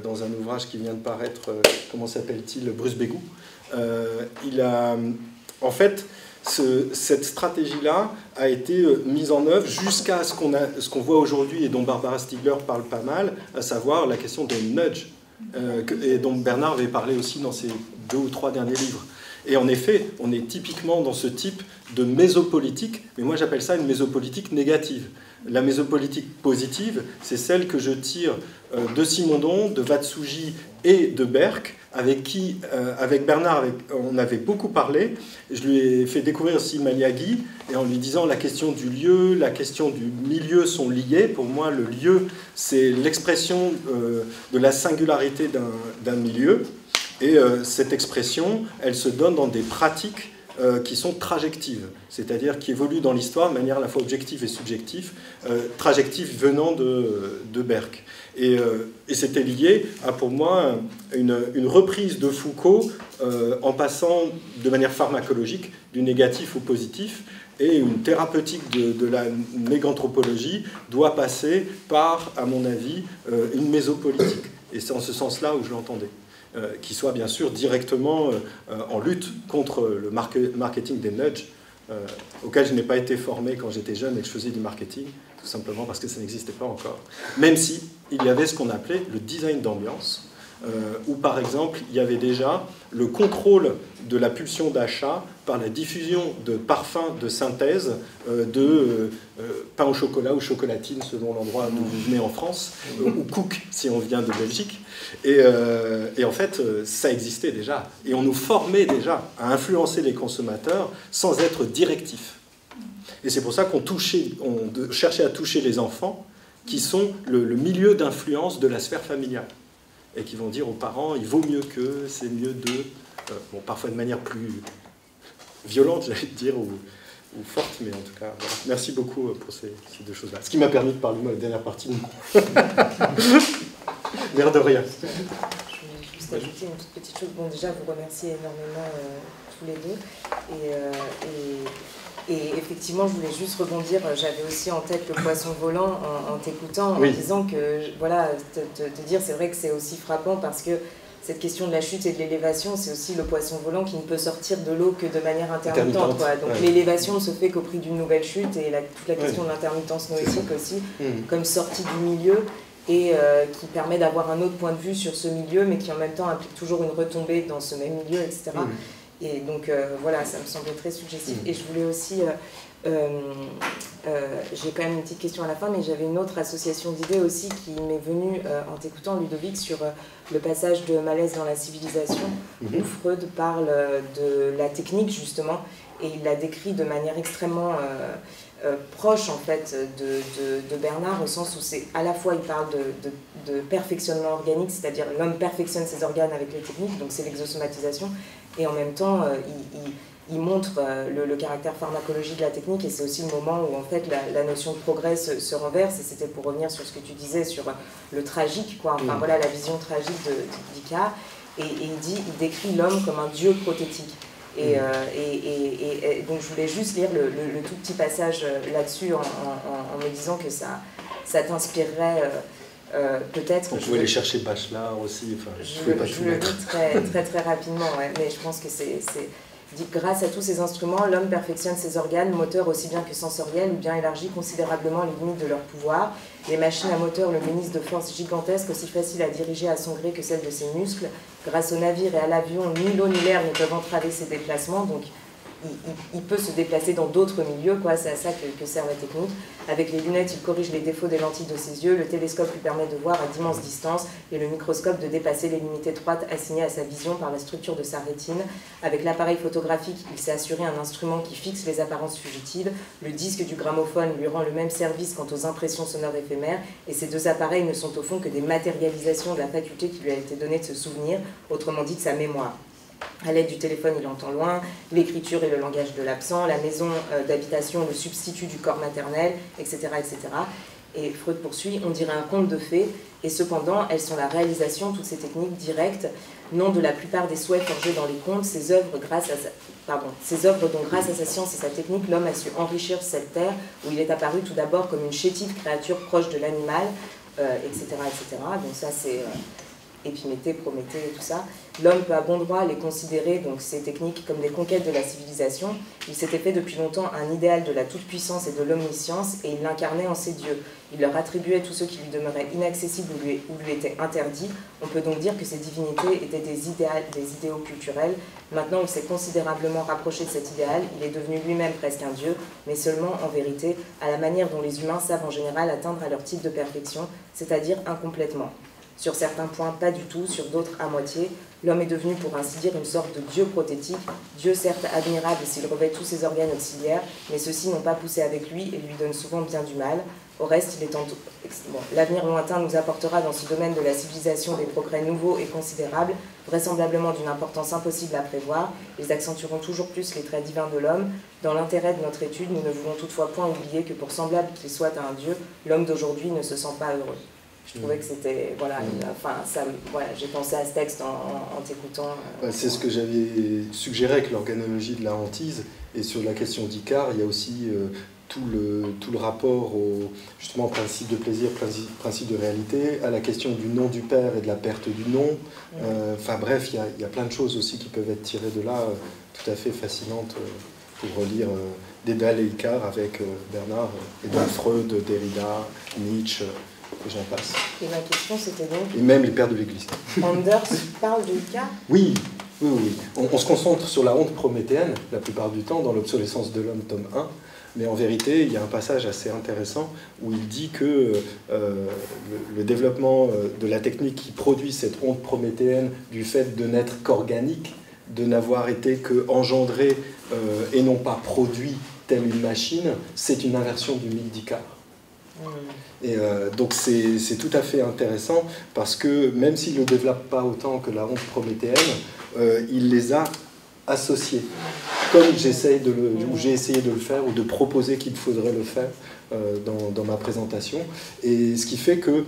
D: dans un ouvrage qui vient de paraître, comment s'appelle-t-il, Bruce Begou, en fait, cette stratégie-là a été mise en œuvre jusqu'à ce qu'on voit aujourd'hui, et dont Barbara Stiegler parle pas mal, à savoir la question des nudge, et dont Bernard avait parlé aussi dans ses 2 ou 3 derniers livres.
E: Et en effet, on est typiquement dans ce type de mésopolitique, mais moi j'appelle ça une mésopolitique négative. La mésopolitique positive, c'est celle que je tire de Simondon, de Watsuji et de Berck, avec qui, avec Bernard, on avait beaucoup parlé. Je lui ai fait découvrir aussi Maliaghi, et en lui disant la question du lieu, la question du milieu sont liées. Pour moi, le lieu, c'est l'expression de la singularité d'un milieu. Et cette expression, elle se donne dans des pratiques qui sont trajectives, c'est-à-dire qui évoluent dans l'histoire de manière à la fois objective et subjective, trajective venant de Berck. Et c'était lié à, pour moi, une reprise de Foucault en passant de manière pharmacologique du négatif au positif, et une thérapeutique de la néganthropologie doit passer par, à mon avis, une mésopolitique. Et c'est en ce sens-là où je l'entendais. Qui soit bien sûr directement en lutte contre le marketing des nudges, auquel je n'ai pas été formé quand j'étais jeune et que je faisais du marketing, tout simplement parce que ça n'existait pas encore. Même si il y avait ce qu'on appelait le design d'ambiance, où par exemple il y avait déjà le contrôle de la pulsion d'achat par la diffusion de parfums de synthèse de pain au chocolat ou chocolatine selon l'endroit d'où vous venez en France, ou cook si on vient de Belgique. Et en fait, ça existait déjà. Et on nous formait déjà à influencer les consommateurs sans être directif. Et c'est pour ça qu'on cherchait à toucher les enfants, qui sont le milieu d'influence de la sphère familiale. Et qui vont dire aux parents, il vaut mieux que, c'est mieux de... bon, parfois de manière plus violente, j'allais dire, ou forte, mais en tout cas, voilà. Merci beaucoup pour ces deux choses-là. Ce qui m'a permis de parler, moi, la dernière partie. L'air de rien.
C: Je voulais juste ajouter une toute petite chose. Bon, déjà, vous remercier énormément tous les deux. Et effectivement, je voulais juste rebondir. J'avais aussi en tête le poisson volant en t'écoutant, en disant que, voilà, te dire, c'est vrai que c'est aussi frappant parce que cette question de la chute et de l'élévation, c'est aussi le poisson volant qui ne peut sortir de l'eau que de manière intermittente. Quoi. Donc l'élévation ne se fait qu'au prix d'une nouvelle chute, et toute la question de l'intermittence noétique aussi, comme sortie du milieu, et qui permet d'avoir un autre point de vue sur ce milieu, mais qui en même temps implique toujours une retombée dans ce même milieu, etc. Et donc voilà, ça me semblait très suggestif. Et je voulais aussi, j'ai quand même une petite question à la fin, mais j'avais une autre association d'idées aussi qui m'est venue en t'écoutant, Ludovic, sur le passage de Malaise dans la civilisation, où Freud parle de la technique justement, et il la décrit de manière extrêmement proche en fait de Bernard, au sens où c'est à la fois il parle de perfectionnement organique, c'est-à-dire l'homme perfectionne ses organes avec les techniques, donc c'est l'exosomatisation, et en même temps il montre le caractère pharmacologique de la technique, et c'est aussi le moment où en fait la notion de progrès se renverse, et c'était pour revenir sur ce que tu disais sur le tragique, quoi. Enfin voilà la vision tragique d'Icare, et il décrit l'homme comme un dieu prothétique. Et donc je voulais juste lire le tout petit passage là-dessus en me disant que ça t'inspirerait peut-être.
E: Je voulais aller chercher Bachelard aussi. Enfin,
C: je le lis très rapidement, ouais, mais je pense que c'est dit que grâce à tous ces instruments, l'homme perfectionne ses organes, moteurs aussi bien que sensoriels, ou bien élargit considérablement les limites de leur pouvoir. Les machines à moteur le munissent de forces gigantesques, aussi faciles à diriger à son gré que celles de ses muscles. Grâce aux navires et à l'avion, ni l'eau ni l'air ne peuvent entraver ses déplacements, donc il peut se déplacer dans d'autres milieux, quoi. C'est à ça que sert la technique. Avec les lunettes, il corrige les défauts des lentilles de ses yeux, le télescope lui permet de voir à d'immenses distances, et le microscope de dépasser les limites étroites assignées à sa vision par la structure de sa rétine. Avec l'appareil photographique, il s'est assuré un instrument qui fixe les apparences fugitives. Le disque du gramophone lui rend le même service quant aux impressions sonores éphémères, et ces deux appareils ne sont au fond que des matérialisations de la faculté qui lui a été donnée de se souvenir, autrement dit de sa mémoire. À l'aide du téléphone, il entend loin, l'écriture et le langage de l'absent, la maison d'habitation, le substitut du corps maternel, etc., etc. Et Freud poursuit, on dirait un conte de fées, et cependant, elles sont la réalisation, toutes ces techniques directes, non de la plupart des souhaits forgés dans les contes, ces œuvres dont grâce à sa science et sa technique, l'homme a su enrichir cette terre, où il est apparu tout d'abord comme une chétive créature proche de l'animal, etc., etc. Donc ça, c'est... Épiméthée, Prométhée et tout ça, l'homme peut à bon droit les considérer, donc ces techniques, comme des conquêtes de la civilisation. Il s'était fait depuis longtemps un idéal de la toute-puissance et de l'omniscience, et il l'incarnait en ses dieux. Il leur attribuait tout ce qui lui demeurait inaccessible ou lui était interdit. On peut donc dire que ces divinités étaient des idéaux culturels. Maintenant, il s'est considérablement rapproché de cet idéal. Il est devenu lui-même presque un dieu, mais seulement, en vérité, à la manière dont les humains savent en général atteindre à leur type de perfection, c'est-à-dire incomplètement. Sur certains points, pas du tout, sur d'autres, à moitié. L'homme est devenu, pour ainsi dire, une sorte de dieu prothétique, dieu certes admirable s'il revêt tous ses organes auxiliaires, mais ceux-ci n'ont pas poussé avec lui et lui donnent souvent bien du mal. Au reste, l'avenir lointain nous apportera dans ce domaine de la civilisation des progrès nouveaux et considérables, vraisemblablement d'une importance impossible à prévoir. Ils accentueront toujours plus les traits divins de l'homme. Dans l'intérêt de notre étude, nous ne voulons toutefois point oublier que pour semblable qu'il soit à un dieu, l'homme d'aujourd'hui ne se sent pas heureux. Je trouvais que c'était, voilà, voilà, j'ai pensé à ce texte en t'écoutant.
I: C'est ce que j'avais suggéré avec l'organologie de la hantise, et sur la question d'Icare, il y a aussi tout le rapport au justement principe de plaisir, principe de réalité, à la question du nom du père et de la perte du nom. Enfin bref, il y a plein de choses aussi qui peuvent être tirées de là, tout à fait fascinantes pour relire Dédale et Icare avec Bernard, et donc Freud, Derrida, Nietzsche, et j'en passe.
C: Et ma question c'était donc...
I: Et même les pères de l'Église.
C: Anders parle de Icare ?
I: Oui. On se concentre sur la honte prométhéenne, la plupart du temps, dans l'obsolescence de l'homme, tome 1, mais en vérité, il y a un passage assez intéressant où il dit que le développement de la technique qui produit cette honte prométhéenne du fait de n'être qu'organique, de n'avoir été qu'engendré et non pas produit telle une machine, c'est une inversion du mythe d'Icare. Et donc c'est tout à fait intéressant parce que même s'il ne le développe pas autant que la honte prométhéenne, il les a associés, comme j'ai essayé de le faire ou de proposer qu'il faudrait le faire dans ma présentation. Et ce qui fait que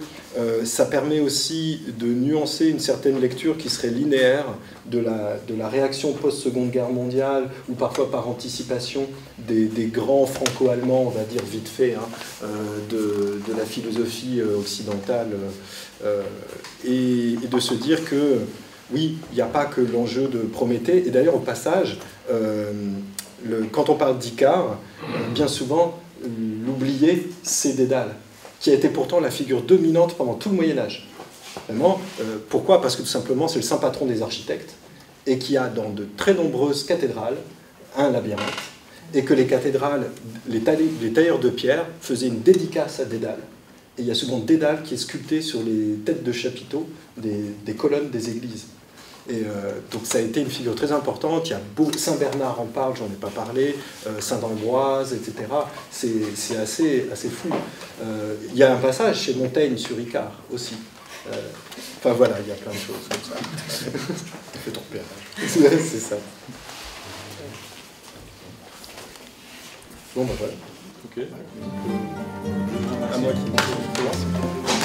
I: ça permet aussi de nuancer une certaine lecture qui serait linéaire de la réaction post-seconde guerre mondiale, ou parfois par anticipation des grands franco-allemands, on va dire vite fait, de la philosophie occidentale, et de se dire que oui, il n'y a pas que l'enjeu de Prométhée. Et d'ailleurs, au passage, quand on parle d'Icare, bien souvent, l'oublié, c'est Dédale, qui a été pourtant la figure dominante pendant tout le Moyen-Âge. Vraiment, pourquoi ? Parce que tout simplement, c'est le saint patron des architectes, et qui a dans de très nombreuses cathédrales un labyrinthe, et que les cathédrales, les tailleurs de pierre faisaient une dédicace à Dédale. Et il y a souvent Dédale qui est sculpté sur les têtes de chapiteaux des colonnes des églises. Et donc ça a été une figure très importante. Il y a Saint Bernard en parle, j'en ai pas parlé, Saint Ambroise, etc. C'est assez fou. Il y a un passage chez Montaigne sur Icare aussi. Enfin voilà, il y a plein de choses comme ça. Fais ton repérage. C'est ça. Bon ben voilà.
E: Ok. À moi qui commence.